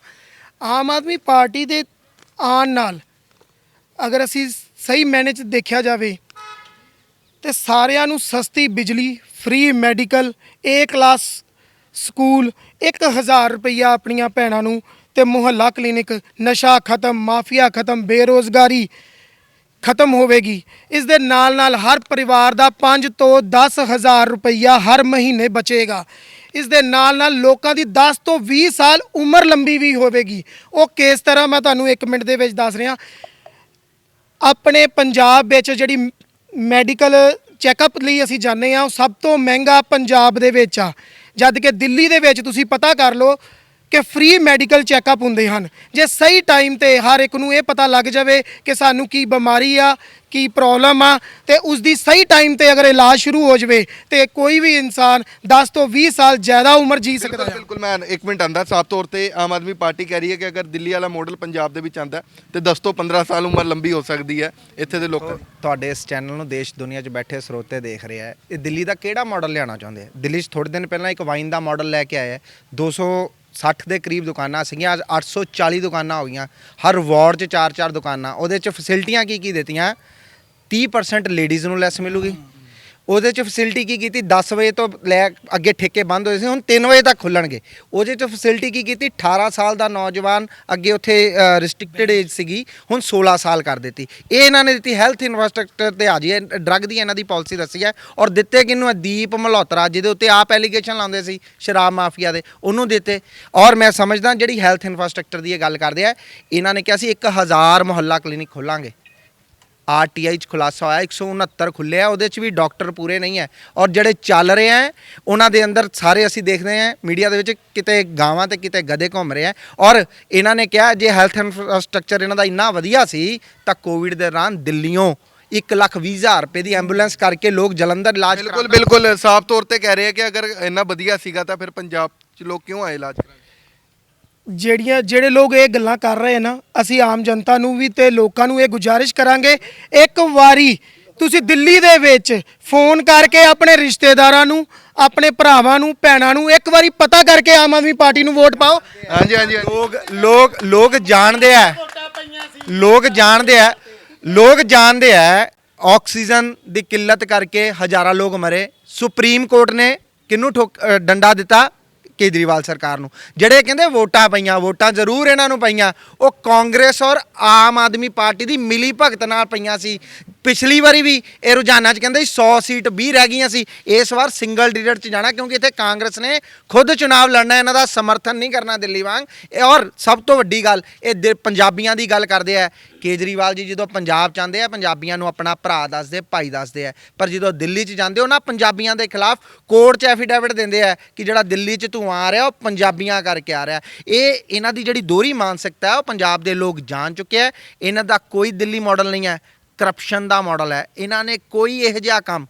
ਆਮ ਆਦਮੀ ਪਾਰਟੀ ਦੇ ਆਉਣ ਨਾਲ ਅਗਰ ਅਸੀਂ ਸਹੀ ਮੈਨੇ 'ਚ ਦੇਖਿਆ ਜਾਵੇ ਤੇ ਸਾਰਿਆਂ ਨੂੰ ਸਸਤੀ ਬਿਜਲੀ, free medical, A class school, 1000 ਰੁਪਈਆ ਆਪਣੀਆਂ ਭੈਣਾਂ ਨੂੰ, ਤੇ ਮੁਹੱਲਾ ਕਲੀਨਿਕ, ਨਸ਼ਾ ਖਤਮ, ਮਾਫੀਆ ਖਤਮ, ਬੇਰੋਜ਼ਗਾਰੀ ਖਤਮ ਹੋਵੇਗੀ। ਇਸ ਦੇ ਨਾਲ ਹਰ ਪਰਿਵਾਰ ਦਾ 5 ਤੋਂ 10,000 ਰੁਪਈਆ ਹਰ ਮਹੀਨੇ ਬਚੇਗਾ। ਇਸ ਦੇ ਨਾਲ ਲੋਕਾਂ ਦੀ 10 ਤੋਂ 20 ਸਾਲ ਉਮਰ ਲੰਬੀ ਵੀ ਹੋਵੇਗੀ। ਉਹ ਕਿਸ ਤਰ੍ਹਾਂ, ਮੈਂ ਤੁਹਾਨੂੰ 1 ਮਿੰਟ ਦੇ ਵਿੱਚ ਦੱਸ ਰਿਹਾ। ਆਪਣੇ ਪੰਜਾਬ ਵਿੱਚ ਜਿਹੜੀ ਮੈਡੀਕਲ ਚੈੱਕਅਪ ਲਈ ਅਸੀਂ ਜਾਂਦੇ ਆ ਉਹ ਸਭ ਤੋਂ ਮਹਿੰਗਾ ਪੰਜਾਬ ਦੇ ਵਿੱਚ ਆ, ਜਦ ਕਿ ਦਿੱਲੀ ਦੇ ਵਿੱਚ ਤੁਸੀਂ ਪਤਾ ਕਰ ਲਓ ਕਿ ਫ੍ਰੀ ਮੈਡੀਕਲ ਚੈੱਕਅਪ ਹੁੰਦੇ ਹਨ। ਜੇ ਸਹੀ ਟਾਈਮ ਤੇ ਹਰ ਇੱਕ ਨੂੰ ਇਹ ਪਤਾ ਲੱਗ ਜਾਵੇ ਕਿ ਸਾਨੂੰ ਕੀ ਬਿਮਾਰੀ ਆ, ਕੀ ਪ੍ਰੋਬਲਮ ਆ, ਤੇ ਉਸ ਦੀ ਸਹੀ ਟਾਈਮ ਤੇ ਅਗਰ ਇਲਾਜ ਸ਼ੁਰੂ ਹੋ ਜਾਵੇ ਤੇ ਕੋਈ ਵੀ ਇਨਸਾਨ 10 ਤੋਂ 20 ਸਾਲ ਜ਼ਿਆਦਾ ਉਮਰ ਜੀ ਸਕਦਾ ਹੈ। ਬਿਲਕੁਲ ਮੈਂ ਇੱਕ ਮਿੰਟ ਆਂਦਾ, ਸਾਫ ਤੌਰ ਤੇ ਆਮ ਆਦਮੀ ਪਾਰਟੀ ਕਹਿ ਰਹੀ ਹੈ ਕਿ ਅਗਰ ਦਿੱਲੀ ਵਾਲਾ ਮਾਡਲ ਪੰਜਾਬ ਦੇ ਵਿੱਚ ਆਂਦਾ ਤੇ 10 ਤੋਂ 15 ਸਾਲ ਉਮਰ ਲੰਬੀ ਹੋ ਸਕਦੀ ਹੈ ਇੱਥੇ ਦੇ ਲੋਕਾਂ ਦੀ। ਤੁਹਾਡੇ ਇਸ ਚੈਨਲ ਨੂੰ ਦੇਸ਼ ਦੁਨੀਆ 'ਚ ਬੈਠੇ ਸਰੋਤੇ ਦੇਖ ਰਹੇ ਆ, ਇਹ ਦਿੱਲੀ ਦਾ ਕਿਹੜਾ ਮਾਡਲ ਲਿਆਉਣਾ ਚਾਹੁੰਦੇ ਆ? ਦਿੱਲੀ 'ਚ ਥੋੜੇ ਦਿਨ ਪਹਿਲਾਂ ਇੱਕ ਵਾਈਨ ਦਾ ਮਾਡਲ ਲੈ ਕੇ ਆਇਆ, 260 ਦੇ ਕਰੀਬ ਦੁਕਾਨਾਂ ਸੀਗੀਆਂ, ਅੱਜ 840 ਦੁਕਾਨਾਂ ਹੋ ਗਈਆਂ, ਹਰ ਵਾਰਡ 'ਚ 4-4 ਦੁਕਾਨਾਂ। ਉਹਦੇ 'ਚ ਫੈਸਿਲਿਟੀਆਂ ਕੀ ਦਿੱਤੀਆਂ? 30% ਲੇਡੀਜ਼ ਨੂੰ ਲੈਸ ਮਿਲੂਗੀ। ਉਹਦੇ 'ਚ ਫੈਸਿਲਿਟੀ ਕੀ ਕੀਤੀ? 10 ਵਜੇ ਤੋਂ ਲੈ ਅੱਗੇ ਠੇਕੇ ਬੰਦ ਹੋਏ ਸੀ, ਹੁਣ 3 ਵਜੇ ਤੱਕ ਖੁੱਲਣਗੇ। ਉਹਦੇ 'ਚ ਫੈਸਿਲਿਟੀ ਕੀ ਕੀਤੀ? 18 ਸਾਲ ਦਾ ਨੌਜਵਾਨ, ਅੱਗੇ ਉੱਥੇ ਰਿਸਟ੍ਰਿਕਟਡ ਏਜ ਸੀਗੀ, ਹੁਣ 16 ਸਾਲ ਕਰ ਦਿੱਤੀ। ਇਹ ਇਹਨਾਂ ਨੇ ਦਿੱਤੀ ਹੈਲਥ ਇਨਫਰਾਸਟ੍ਰਕਚਰ ਤੇ ਆ ਜੀ, ਡਰੱਗ ਦੀ ਇਹਨਾਂ ਦੀ ਪਾਲਿਸੀ ਦੱਸੀ ਹੈ। ਔਰ ਦਿੱਤੇ ਕਿਹਨੂੰ ਹੈ? ਦੀਪ ਮਲਹੋਤਰਾ, ਜਿਹਦੇ ਉੱਤੇ ਆਪ ਐਲੀਗੇਸ਼ਨ ਲਾਉਂਦੇ ਸੀ ਸ਼ਰਾਬ ਮਾਫੀਆ ਦੇ, ਉਹਨੂੰ ਦਿੱਤੇ। ਔਰ ਮੈਂ ਸਮਝਦਾ ਜਿਹੜੀ ਹੈਲਥ ਇਨਫਰਾਸਟ੍ਰਕਚਰ ਦੀ ਇਹ ਗੱਲ ਕਰਦੇ ਆ, ਇਹਨਾਂ ਨੇ ਕਿਹਾ ਸੀ 1000 ਮੁਹੱਲਾ ਕਲੀਨਿਕ ਖੋਲਾਂਗੇ। ਆਰਟੀਆਈ 'ਚ ਖੁਲਾਸਾ ਹੋਇਆ 169 ਖੁੱਲੇ ਆ, ਉਹਦੇ 'ਚ ਵੀ ਡਾਕਟਰ ਪੂਰੇ ਨਹੀਂ ਹੈ। ਔਰ ਜਿਹੜੇ ਚੱਲ ਰਹੇ ਆ ਉਹਨਾਂ ਦੇ ਅੰਦਰ ਸਾਰੇ ਅਸੀਂ ਦੇਖਦੇ ਆ ਮੀਡੀਆ ਦੇ ਵਿੱਚ, ਕਿਤੇ ਗਾਵਾਂ ਤੇ ਕਿਤੇ ਗਧੇ ਘੁੰਮ ਰਹੇ ਆ। ਔਰ ਇਹਨਾਂ ਨੇ ਕਿਹਾ ਜੇ ਹੈਲਥ ਇਨਫਰਾਸਟ੍ਰਕਚਰ ਇਹਨਾਂ ਦਾ ਇੰਨਾ ਵਧੀਆ ਸੀ ਤਾਂ ਕੋਵਿਡ ਦੇ ਦੌਰਾਨ ਦਿੱਲੀੋਂ 1,20,000 ਰੁਪਏ ਦੀ ਐਂਬੂਲੈਂਸ ਕਰਕੇ ਲੋਕ ਜਲੰਧਰ ਇਲਾਜ ਬਿਲਕੁਲ ਸਾਫ ਤੌਰ ਤੇ ਕਹਿ ਰਹੇ ਆ ਕਿ ਅਗਰ ਇੰਨਾ ਵਧੀਆ ਸੀਗਾ ਤਾਂ ਫਿਰ ਪੰਜਾਬ 'ਚ ਲੋਕ ਕਿਉਂ ਆਏ ਇਲਾਜ ਕਰਾਉਣ? ਜਿਹੜੇ ਲੋਕ ਇਹ ਗੱਲਾਂ ਕਰ ਰਹੇ ਨਾ, ਅਸੀਂ ਆਮ ਜਨਤਾ ਨੂੰ ਵੀ ਤੇ ਲੋਕਾਂ ਨੂੰ ਇਹ ਗੁਜ਼ਾਰਿਸ਼ ਕਰਾਂਗੇ, ਇੱਕ ਵਾਰੀ ਤੁਸੀਂ ਦਿੱਲੀ ਦੇ ਵਿੱਚ ਫੋਨ ਕਰਕੇ ਆਪਣੇ ਰਿਸ਼ਤੇਦਾਰਾਂ ਨੂੰ, ਆਪਣੇ ਭਰਾਵਾਂ ਨੂੰ, ਭੈਣਾਂ ਨੂੰ ਇੱਕ ਵਾਰੀ ਪਤਾ ਕਰਕੇ ਆਮ ਆਦਮੀ ਪਾਰਟੀ ਨੂੰ ਵੋਟ ਪਾਓ। ਹਾਂਜੀ ਹਾਂਜੀ ਲੋਕ ਜਾਣਦੇ ਆ, ਲੋਕ ਜਾਣਦੇ ਆ ਆਕਸੀਜਨ ਦੀ ਕਿੱਲਤ ਕਰਕੇ ਹਜ਼ਾਰਾਂ ਲੋਕ ਮਰੇ। ਸੁਪਰੀਮ ਕੋਰਟ ਨੇ ਕਿਹਨੂੰ ਡੰਡਾ ਦਿੱਤਾ? ਕੇਜਰੀਵਾਲ ਸਰਕਾਰ ਨੂੰ। ਜਿਹੜੇ ਕਹਿੰਦੇ ਵੋਟਾਂ ਪਈਆਂ, ਵੋਟਾਂ ਜ਼ਰੂਰ ਇਹਨਾਂ ਨੂੰ ਪਈਆਂ, ਉਹ ਕਾਂਗਰਸ ਔਰ ਆਮ ਆਦਮੀ ਪਾਰਟੀ ਦੀ ਮਿਲੀ ਭਗਤ ਨਾਲ ਪਈਆਂ ਸੀ। ਪਿਛਲੀ ਵਾਰੀ ਵੀ ਇਹ ਰੁਝਾਨਾਂ 'ਚ ਕਹਿੰਦੇ 100 ਸੀਟ 20 ਰਹਿ ਗਈਆਂ ਸੀ, ਇਸ ਵਾਰ ਸਿੰਗਲ ਡਿਜਿਟ 'ਚ ਜਾਣਾ, ਕਿਉਂਕਿ ਇੱਥੇ ਕਾਂਗਰਸ ਨੇ ਖੁਦ ਚੁਣਾਵ ਲੜਨਾ, ਇਹਨਾਂ ਦਾ ਸਮਰਥਨ ਨਹੀਂ ਕਰਨਾ ਦਿੱਲੀ ਵਾਂਗ। ਔਰ ਸਭ ਤੋਂ ਵੱਡੀ ਗੱਲ, ਇਹ ਪੰਜਾਬੀਆਂ ਦੀ ਗੱਲ ਕਰਦੇ ਆ। ਕੇਜਰੀਵਾਲ ਜੀ ਜਦੋਂ ਪੰਜਾਬ 'ਚ ਆਉਂਦੇ ਆ, ਪੰਜਾਬੀਆਂ ਨੂੰ ਆਪਣਾ ਭਰਾ ਦੱਸਦੇ, ਭਾਈ ਦੱਸਦੇ ਆ, ਪਰ ਜਦੋਂ ਦਿੱਲੀ 'ਚ ਜਾਂਦੇ ਹੋ ਨਾ, ਪੰਜਾਬੀਆਂ ਦੇ ਖਿਲਾਫ ਕੋਰਟ 'ਚ ਐਫੀਡੇਵਿਟ ਦਿੰਦੇ ਆ ਕਿ ਜਿਹੜਾ ਦਿੱਲੀ 'ਚ ਧੂੰਆਂ ਆ ਰਿਹਾ ਉਹ ਪੰਜਾਬੀਆਂ ਕਰਕੇ ਆ ਰਿਹਾ। ਇਹ ਇਹਨਾਂ ਦੀ ਜਿਹੜੀ ਦੋਹਰੀ ਮਾਨਸਿਕਤਾ ਹੈ ਉਹ ਪੰਜਾਬ ਦੇ ਲੋਕ ਜਾਣ ਚੁੱਕੇ ਆ। ਇਹਨਾਂ ਦਾ ਕੋਈ ਦਿੱਲੀ ਮਾਡਲ ਨਹੀਂ ਹੈ, ਕਰਪਸ਼ਨ ਦਾ ਮਾਡਲ ਹੈ। ਇਹਨਾਂ ਨੇ ਕੋਈ ਇਹੋ ਜਿਹਾ ਕੰਮ,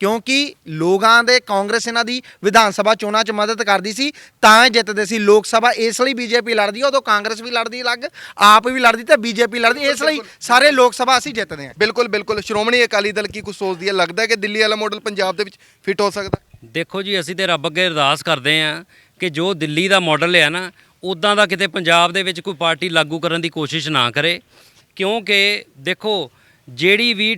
ਕਿਉਂਕਿ ਲੋਕਾਂ ਦੇ ਕਾਂਗਰਸ ਇਹਨਾਂ ਦੀ ਵਿਧਾਨ ਸਭਾ ਚੋਣਾਂ 'ਚ ਮਦਦ ਕਰਦੀ ਸੀ ਤਾਂ ਜਿੱਤਦੇ ਸੀ। ਲੋਕ ਸਭਾ ਇਸ ਲਈ ਬੀਜੇਪੀ ਲੜਦੀ ਹੈ, ਉਦੋਂ ਕਾਂਗਰਸ ਵੀ ਲੜਦੀ ਅਲੱਗ, ਆਪ ਵੀ ਲੜਦੀ ਤੇ ਬੀਜੇਪੀ ਲੜਦੀ, ਇਸ ਲਈ ਸਾਰੇ ਲੋਕ ਸਭਾ ਅਸੀਂ ਜਿੱਤਦੇ ਹਾਂ। ਬਿਲਕੁਲ ਸ਼੍ਰੋਮਣੀ ਅਕਾਲੀ ਦਲ ਕੀ ਕੁਝ ਸੋਚਦੀ ਹੈ? ਲੱਗਦਾ ਹੈ ਕਿ ਦਿੱਲੀ ਵਾਲਾ ਮਾਡਲ ਪੰਜਾਬ ਦੇ ਵਿੱਚ ਫਿੱਟ ਹੋ ਸਕਦਾ? ਦੇਖੋ ਜੀ, ਅਸੀਂ ਤੇ ਰੱਬ ਅੱਗੇ ਅਰਦਾਸ ਕਰਦੇ ਹਾਂ ਕਿ ਜੋ ਦਿੱਲੀ ਦਾ ਮਾਡਲ ਹੈ ਨਾ, ਉੱਦਾਂ ਦਾ ਕਿਤੇ ਪੰਜਾਬ ਦੇ ਵਿੱਚ ਕੋਈ ਪਾਰਟੀ ਲਾਗੂ ਕਰਨ ਦੀ ਕੋਸ਼ਿਸ਼ ਨਾ ਕਰੇ। ਕਿਉਂਕਿ ਦੇਖੋ, ਜਿਹੜੀ ਵੀ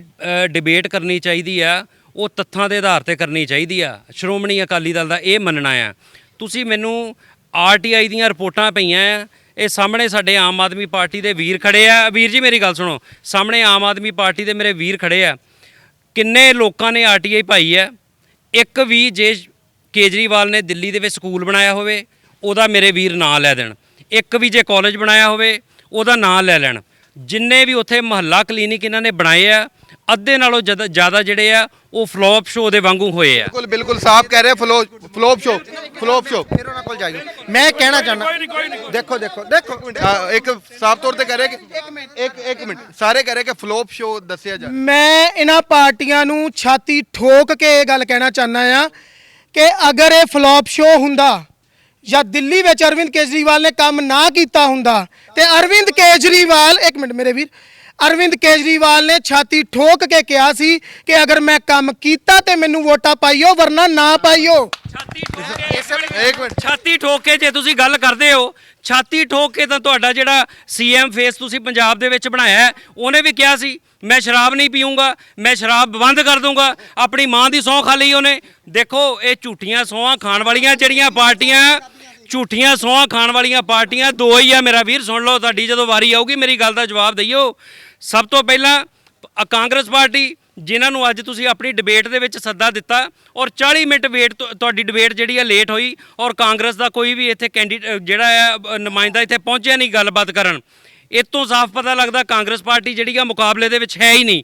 ਡਿਬੇਟ ਕਰਨੀ ਚਾਹੀਦੀ ਆ ਉਹ ਤੱਥਾਂ ਦੇ ਆਧਾਰ ਤੇ ਕਰਨੀ ਚਾਹੀਦੀ ਆ। ਸ਼੍ਰੋਮਣੀ ਅਕਾਲੀ ਦਲ ਦਾ ਇਹ ਮੰਨਣਾ ਆ। ਤੁਸੀਂ ਮੈਨੂੰ ਆਰਟੀਆਈ ਦੀਆਂ ਰਿਪੋਰਟਾਂ ਪਈਆਂ ਆ, ਇਹ ਸਾਹਮਣੇ ਸਾਡੇ ਆਮ ਆਦਮੀ ਪਾਰਟੀ ਦੇ ਵੀਰ ਖੜੇ ਆ। ਵੀਰ ਜੀ ਮੇਰੀ ਗੱਲ ਸੁਣੋ, ਸਾਹਮਣੇ ਆਮ ਆਦਮੀ ਪਾਰਟੀ ਦੇ ਮੇਰੇ ਵੀਰ ਖੜੇ ਆ। ਕਿੰਨੇ ਲੋਕਾਂ ਨੇ ਆਰਟੀਆਈ ਪਾਈ ਆ? ਇੱਕ ਵੀ ਜੇ ਕੇਜਰੀਵਾਲ ਨੇ ਦਿੱਲੀ ਦੇ ਵਿੱਚ ਸਕੂਲ ਬਣਾਇਆ ਹੋਵੇ ਉਹਦਾ ਮੇਰੇ ਵੀਰ ਨਾਂ ਲੈ ਦੇਣ। ਇੱਕ ਵੀ ਜੇ ਕਾਲਜ ਬਣਾਇਆ ਹੋਵੇ ਉਹਦਾ ਨਾਂ ਲੈ ਲੈਣ। ਜਿੰਨੇ ਵੀ ਉੱਥੇ ਮੁਹੱਲਾ ਕਲੀਨਿਕ ਇਹਨਾਂ ਨੇ ਬਣਾਏ ਆ, ਅੱਧੇ ਨਾਲੋਂ ਜ਼ਿਆਦਾ ਜਿਹੜੇ ਆ ਉਹ ਫਲੋਪ ਸ਼ੋ ਦੇ ਵਾਂਗੂ ਹੋਏ ਆ। ਬਿਲਕੁਲ ਸਾਫ਼ ਕਹਿ ਰਹੇ ਫਲੋਪ ਸ਼ੋ। ਫਿਰ ਉਹਨਾਂ ਕੋਲ ਜਾਈਏ। ਮੈਂ ਕਹਿਣਾ ਚਾਹੁੰਦਾ, ਦੇਖੋ ਇੱਕ ਸਾਫ਼ ਤੌਰ ਤੇ ਕਹਿ ਰਹੇ ਕਿ ਇੱਕ ਮਿੰਟ, ਸਾਰੇ ਕਹਿ ਰਹੇ ਕਿ ਫਲੋਪ ਸ਼ੋ ਦੱਸਿਆ ਜਾ। ਮੈਂ ਇਹਨਾਂ ਪਾਰਟੀਆਂ ਨੂੰ ਛਾਤੀ ਠੋਕ ਕੇ ਇਹ ਗੱਲ ਕਹਿਣਾ ਚਾਹੁੰਦਾ ਆ ਕਿ ਅਗਰ ਇਹ ਫਲੋਪ ਸ਼ੋ ਹੁੰਦਾ ਜਾਂ ਦਿੱਲੀ ਵਿੱਚ ਅਰਵਿੰਦ ਕੇਜਰੀਵਾਲ ਨੇ ਕੰਮ ਨਾ ਕੀਤਾ ਹੁੰਦਾ ਤੇ ਅਰਵਿੰਦ ਕੇਜਰੀਵਾਲ, ਇੱਕ ਮਿੰਟ ਮੇਰੇ ਵੀਰ, ਅਰਵਿੰਦ ਕੇਜਰੀਵਾਲ ਨੇ ਛਾਤੀ ਠੋਕ ਕੇ ਕਿਹਾ ਸੀ ਕਿ ਅਗਰ ਮੈਂ ਕੰਮ ਕੀਤਾ ਤੇ ਮੈਨੂੰ ਵੋਟਾਂ ਪਾਈਓ, ਵਰਨਾ ਨਾ ਪਾਈਓ। ਛਾਤੀ ਠੋਕ ਕੇ ਜੇ ਤੁਸੀਂ ਗੱਲ ਕਰਦੇ ਹੋ, ਛਾਤੀ ਠੋਕ ਕੇ ਤਾਂ ਤੁਹਾਡਾ ਜਿਹੜਾ ਸੀਐਮ ਫੇਸ ਤੁਸੀਂ ਪੰਜਾਬ ਦੇ ਵਿੱਚ ਬਣਾਇਆ, ਉਹਨੇ ਵੀ ਕਿਹਾ ਸੀ ਮੈਂ ਸ਼ਰਾਬ ਨਹੀਂ ਪੀਊਂਗਾ, ਮੈਂ ਸ਼ਰਾਬ ਬੰਦ ਕਰ ਦੂੰਗਾ। ਆਪਣੀ ਮਾਂ ਦੀ ਸਹੁੰ ਖਾ ਲਈ ਉਹਨੇ। ਦੇਖੋ, ਇਹ ਝੂਠੀਆਂ ਸਹੁੰਆਂ ਖਾਣ ਵਾਲੀਆਂ ਜਿਹੜੀਆਂ ਪਾਰਟੀਆਂ, ਝੂਠੀਆਂ ਸਹੁੰਆਂ ਖਾਣ ਵਾਲੀਆਂ ਪਾਰਟੀਆਂ ਦੋ ਹੀ ਆ ਮੇਰਾ ਵੀਰ। ਸੁਣ ਲਓ, ਤੁਹਾਡੀ ਜਦੋਂ ਵਾਰੀ ਆਊਗੀ ਮੇਰੀ ਗੱਲ ਦਾ ਜਵਾਬ ਦਈਓ। ਸਭ ਤੋਂ ਪਹਿਲਾਂ ਕਾਂਗਰਸ ਪਾਰਟੀ, ਜਿਨ੍ਹਾਂ ਨੂੰ ਅੱਜ ਤੁਸੀਂ ਆਪਣੀ ਡਿਬੇਟ ਦੇ ਵਿੱਚ ਸੱਦਾ ਦਿੱਤਾ ਔਰ 40 ਮਿੰਟ ਵੇਟ, ਤੁਹਾਡੀ ਡਿਬੇਟ ਜਿਹੜੀ ਆ ਲੇਟ ਹੋਈ ਔਰ ਕਾਂਗਰਸ ਦਾ ਕੋਈ ਵੀ ਇੱਥੇ ਕੈਂਡੀਡੇਟ ਜਿਹੜਾ ਆ ਨੁਮਾਇੰਦਾ ਇੱਥੇ ਪਹੁੰਚਿਆ ਨਹੀਂ ਗੱਲਬਾਤ ਕਰਨ। ਇਹ ਤੋਂ ਸਾਫ਼ ਪਤਾ ਲੱਗਦਾ ਕਾਂਗਰਸ ਪਾਰਟੀ ਜਿਹੜੀ ਆ ਮੁਕਾਬਲੇ ਦੇ ਵਿੱਚ ਹੈ ਹੀ ਨਹੀਂ।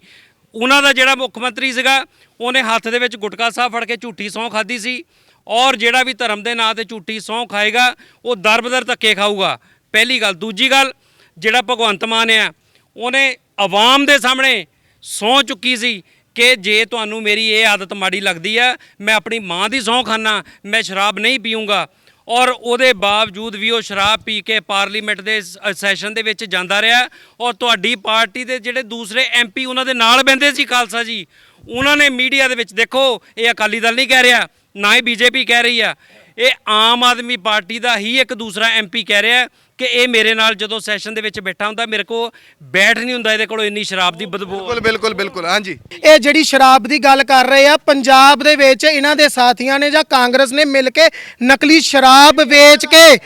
ਉਹਨਾਂ ਦਾ ਜਿਹੜਾ ਮੁੱਖ ਮੰਤਰੀ ਸੀਗਾ ਉਹਨੇ ਹੱਥ ਦੇ ਵਿੱਚ ਗੁਟਕਾ ਸਾਹਿਬ ਫੜ ਕੇ ਝੂਠੀ ਸਹੁੰ ਖਾਧੀ ਸੀ, ਔਰ ਜਿਹੜਾ ਵੀ ਧਰਮ ਦੇ ਨਾਂ ਤੇ ਝੂਠੀ ਸਹੁੰ ਖਾਏਗਾ ਉਹ ਦਰ-ਬਦਰ ਧੱਕੇ ਖਾਊਗਾ। ਪਹਿਲੀ ਗੱਲ। ਦੂਜੀ ਗੱਲ, ਜਿਹੜਾ ਭਗਵੰਤ ਮਾਨ ਆ ਉਹਨੇ ਆਵਾਮ ਦੇ ਸਾਹਮਣੇ ਸਹੁੰ ਚੁੱਕੀ ਸੀ ਕਿ ਜੇ ਤੁਹਾਨੂੰ ਮੇਰੀ ਇਹ ਆਦਤ ਮਾੜੀ ਲੱਗਦੀ ਆ, ਮੈਂ ਆਪਣੀ ਮਾਂ ਦੀ ਸਹੁੰ ਖਾਨਾ, ਮੈਂ ਸ਼ਰਾਬ ਨਹੀਂ ਪੀਊਂਗਾ। ਔਰ ਉਹਦੇ ਬਾਵਜੂਦ ਵੀ ਉਹ ਸ਼ਰਾਬ ਪੀ ਕੇ ਪਾਰਲੀਮੈਂਟ ਦੇ ਸੈਸ਼ਨ ਦੇ ਵਿੱਚ ਜਾਂਦਾ ਰਿਹਾ। ਔਰ ਤੁਹਾਡੀ ਪਾਰਟੀ ਦੇ ਜਿਹੜੇ ਦੂਸਰੇ MP ਉਹਨਾਂ ਦੇ ਨਾਲ ਬਹਿੰਦੇ ਸੀ ਖਾਲਸਾ ਜੀ, ਉਹਨਾਂ ਨੇ ਮੀਡੀਆ ਦੇ ਵਿੱਚ, ਦੇਖੋ ਇਹ ਅਕਾਲੀ ਦਲ ਨਹੀਂ ਕਹਿ ਰਿਹਾ, ਨਾ ਹੀ BJP ਕਹਿ ਰਹੀ ਆ, ਇਹ ਆਮ ਆਦਮੀ ਪਾਰਟੀ ਦਾ ਹੀ ਇੱਕ ਦੂਸਰਾ MP ਕਹਿ ਰਿਹਾ ਕਿ ਇਹ ਮੇਰੇ ਨਾਲ ਜਦੋਂ ਸੈਸ਼ਨ ਦੇ ਵਿੱਚ ਬੈਠਾ ਹੁੰਦਾ ਮੇਰੇ ਕੋ ਬੈਠ ਨਹੀਂ ਹੁੰਦਾ, ਇਹਦੇ ਕੋਲੋਂ ਇੰਨੀ ਸ਼ਰਾਬ ਦੀ ਬਦਬੂ। ਬਿਲਕੁਲ ਬਿਲਕੁਲ ਬਿਲਕੁਲ, ਹਾਂਜੀ। ਇਹ ਜਿਹੜੀ ਸ਼ਰਾਬ ਦੀ ਗੱਲ ਕਰ ਰਹੇ ਆ, ਪੰਜਾਬ ਦੇ ਵਿੱਚ ਇਹਨਾਂ ਦੇ ਸਾਥੀਆਂ ਨੇ ਜਾਂ ਕਾਂਗਰਸ ਨੇ ਮਿਲ ਕੇ ਨਕਲੀ ਸ਼ਰਾਬ ਵੇਚ ਕੇ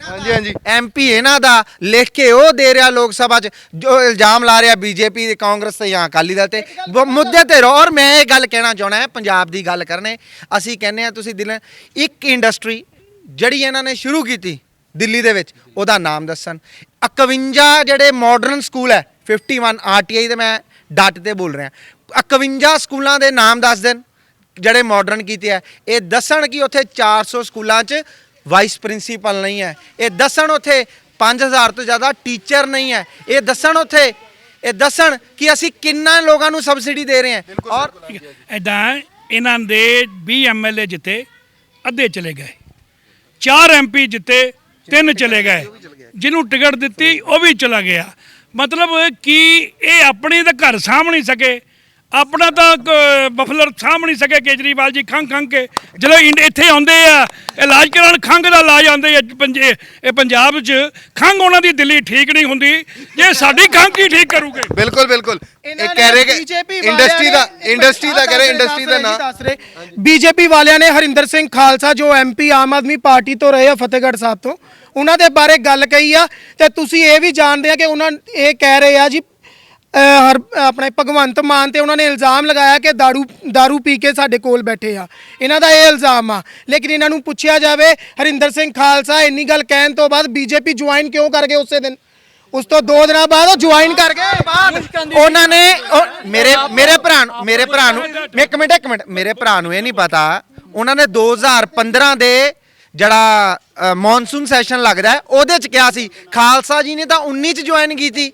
ਹਾਂਜੀ ਹਾਂਜੀ MP ਇਹਨਾਂ ਦਾ ਲਿਖ ਕੇ ਉਹ ਦੇ ਰਿਹਾ ਲੋਕ ਸਭਾ 'ਚ, ਜੋ ਇਲਜ਼ਾਮ ਲਾ ਰਿਹਾ BJP ਦੇ, ਕਾਂਗਰਸ ਤੇ ਜਾਂ ਅਕਾਲੀ ਦਲ ਤੇ, ਮੁੱਦੇ ਤੇ ਰਹੋ। ਔਰ ਮੈਂ ਇਹ ਗੱਲ ਕਹਿਣਾ ਚਾਹਣਾ ਹੈ, ਪੰਜਾਬ ਦੀ ਗੱਲ ਕਰਨੇ, ਅਸੀਂ ਕਹਿੰਦੇ ਆ ਤੁਸੀਂ ਦਿਲ ਇੱਕ ਇੰਡਸਟਰੀ ਜਿਹੜੀ ਇਹਨਾਂ ਨੇ ਸ਼ੁਰੂ ਕੀਤੀ ਦਿੱਲੀ ਦੇ ਵਿੱਚ, ਉਹਦਾ ਨਾਮ ਦੱਸਣ। 51 ਜਿਹੜੇ ਮਾਡਰਨ ਸਕੂਲ ਹੈ, 51 RTI ਤੇ ਮੈਂ ਡੱਟ ਤੇ ਬੋਲ ਰਿਹਾ, 51 ਸਕੂਲਾਂ ਦੇ ਨਾਮ ਦੱਸ ਦੇਣ ਜਿਹੜੇ ਮਾਡਰਨ ਕੀਤੇ ਹੈ। ਇਹ ਦੱਸਣ ਕਿ ਉੱਥੇ 400 ਸਕੂਲਾਂ 'ਚ ਵਾਈਸ ਪ੍ਰਿੰਸੀਪਲ ਨਹੀਂ ਹੈ, ਇਹ ਦੱਸਣ ਉੱਥੇ 5000 ਤੋਂ ਜ਼ਿਆਦਾ ਟੀਚਰ ਨਹੀਂ ਹੈ, ਇਹ ਦੱਸਣ ਕਿ ਅਸੀਂ ਕਿੰਨਾ ਲੋਕਾਂ ਨੂੰ ਸਬਸਿਡੀ ਦੇ ਰਹੇ ਹਾਂ। ਔਰ ਇੱਦਾਂ ਇਹਨਾਂ ਦੇ 20 MLA ਜਿੱਤੇ, ਅੱਧੇ ਚਲੇ ਗਏ, 4 MP ਜਿੱਤੇ, 3 ਚਲੇ ਗਏ, ਜਿਹਨੂੰ ਟਿਕਟ ਦਿੱਤੀ ਉਹ ਵੀ ਚਲਾ ਗਿਆ। ਮਤਲਬ ਕਿ ਇਹ ਆਪਣੇ ਤਾਂ ਘਰ ਸਾਂਭ ਨਹੀਂ ਸਕੇ, ਆਪਣਾ ਤਾਂ ਬਫਲਰ ਸਾਂਭ ਨਹੀਂ ਸਕੇ ਕੇਜਰੀਵਾਲ ਜੀ, ਖੰਘ ਕੇ ਜਦੋਂ ਇੱਥੇ ਆਉਂਦੇ ਆ ਇਲਾਜ ਕਰਾਉਣ, ਖੰਘ ਦਾ ਇਲਾਜ ਆਉਂਦੇ ਆ ਇਹ ਪੰਜਾਬ 'ਚ। ਖੰਘ ਉਹਨਾਂ ਦੀ ਦਿੱਲੀ ਠੀਕ ਨਹੀਂ ਹੁੰਦੀ, ਜੇ ਸਾਡੀ ਖੰਘ ਕੀ ਠੀਕ ਕਰੂਗੇ। ਬਿਲਕੁਲ ਬਿਲਕੁਲ, ਇਹ ਕਹਿ ਰਹੇ ਕਿ ਇੰਡਸਟਰੀ ਦਾ ਕਹਿ ਰਹੇ, ਇੰਡਸਟਰੀ ਦਾ ਨਾਮ ਦੱਸ ਰਹੇ। BJP ਵਾਲਿਆਂ ਨੇ ਹਰਿੰਦਰ ਸਿੰਘ ਖਾਲਸਾ ਜੋ MP ਆਮ ਆਦਮੀ ਪਾਰਟੀ ਤੋਂ ਰਹੇ ਆ ਫਤਿਹਗੜ੍ਹ ਸਾਹਿਬ ਤੋਂ, ਉਹਨਾਂ ਦੇ ਬਾਰੇ ਗੱਲ ਕਹੀ ਆ, ਤੇ ਤੁਸੀਂ ਇਹ ਵੀ ਜਾਣਦੇ ਆ ਕਿ ਉਹਨਾਂ ਇਹ ਕਹਿ ਰਹੇ ਆ ਜੀ ਆਪਣੇ ਭਗਵੰਤ ਮਾਨ ਤੇ ਉਹਨਾਂ ਨੇ ਇਲਜ਼ਾਮ ਲਗਾਇਆ ਕਿ दारू ਪੀ ਕੇ ਸਾਡੇ ਕੋਲ ਬੈਠੇ ਆ, ਇਹਨਾਂ ਦਾ ਇਹ ਇਲਜ਼ਾਮ ਆ। ਲੇਕਿਨ ਇਹਨਾਂ ਨੂੰ ਪੁੱਛਿਆ ਜਾਵੇ, ਹਰਿੰਦਰ ਸਿੰਘ ਖਾਲਸਾ ਇੰਨੀ ਗੱਲ ਕਹਿਣ ਤੋਂ ਬਾਅਦ BJP ਜੁਆਇਨ ਕਿਉਂ ਕਰ ਗਏ ਉਸੇ ਦਿਨ? ਉਸ ਤੋਂ 2 ਦਿਨਾਂ ਬਾਅਦ ਉਹ ਜੁਆਇਨ ਕਰ ਗਏ। ਬਾਅਦ ਉਹਨਾਂ ਨੇ ਮੇਰੇ ਭਰਾ ਨੂੰ ਇੱਕ ਮਿੰਟ ਮੇਰੇ ਭਰਾ ਨੂੰ ਇਹ ਨਹੀਂ ਪਤਾ, ਉਹਨਾਂ ਨੇ 2015 ਦੇ ਜਿਹੜਾ ਮੌਨਸੂਨ ਸੈਸ਼ਨ ਲੱਗਦਾ ਹੈ ਉਹਦੇ 'ਚ ਕਿਹਾ ਸੀ। ਖਾਲਸਾ ਜੀ ਨੇ ਤਾਂ 19 'ਚ ਜੁਆਇਨ ਕੀਤੀ,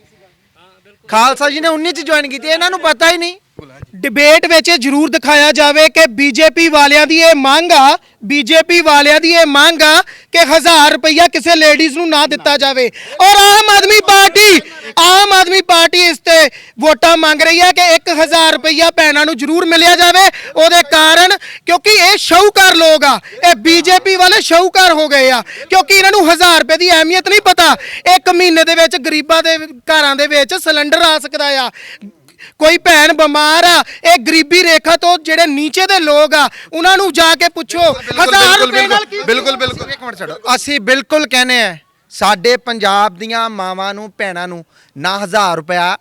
ਇਹਨਾਂ ਨੂੰ ਪਤਾ ਹੀ ਨਹੀਂ। ਡਿਬੇਟ ਵਿੱਚ ਇਹ ਜ਼ਰੂਰ ਦਿਖਾਇਆ ਜਾਵੇ ਕਿ BJP ਵਾਲਿਆਂ ਦੀ ਇਹ ਮੰਗ ਆ ਕਿ 1000 ਰੁਪਇਆ ਕਿਸੇ ਲੇਡੀਜ਼ ਨੂੰ ਨਾ ਦਿੱਤਾ ਜਾਵੇ। ਔਰ ਆਮ ਆਦਮੀ ਪਾਰਟੀ ਇਸ ਤੇ ਵੋਟਾਂ ਮੰਗ ਰਹੀ ਹੈ ਕਿ 1000 ਰੁਪਇਆ ਭੈਣਾਂ ਨੂੰ ਜ਼ਰੂਰ ਮਿਲਿਆ ਜਾਵੇ। ਉਹਦੇ ਕਾਰਨ ਕਿਉਂਕਿ ਇਹ ਸ਼ਾਹੂਕਾਰ ਲੋਕ ਆ, ਇਹ BJP ਵਾਲੇ ਸ਼ਾਹੂਕਾਰ ਹੋ ਗਏ ਆ, ਕਿਉਂਕਿ ਇਹਨਾਂ ਨੂੰ 1000 ਰੁਪਏ ਦੀ ਅਹਿਮੀਅਤ ਨਹੀਂ ਪਤਾ। 1 ਮਹੀਨੇ ਦੇ ਵਿੱਚ ਗਰੀਬਾਂ ਦੇ ਘਰਾਂ ਦੇ ਵਿੱਚ ਸਿਲੰਡਰ ਆ ਸਕਦਾ ਆ, ਕੋਈ ਭੈਣ ਬਿਮਾਰ ਆ, ਇਹ ਗਰੀਬੀ ਰੇਖਾ ਤੋਂ ਜਿਹੜੇ ਨੀਚੇ ਦੇ ਲੋਕ ਆ ਉਹਨਾਂ ਨੂੰ ਜਾ ਕੇ ਪੁੱਛੋ 1000 ਰੁਪਏ ਨਾਲ ਕੀ। ਬਿਲਕੁਲ ਇੱਕ ਮਿੰਟ ਛੱਡੋ, ਅਸੀਂ ਬਿਲਕੁਲ ਕਹਿੰਦੇ ਆ ਸਾਡੇ ਪੰਜਾਬ ਦੀਆਂ ਮਾਵਾਂ ਨੂੰ, ਭੈਣਾਂ ਨੂੰ ਨਾ 1000 ਰੁਪਇਆ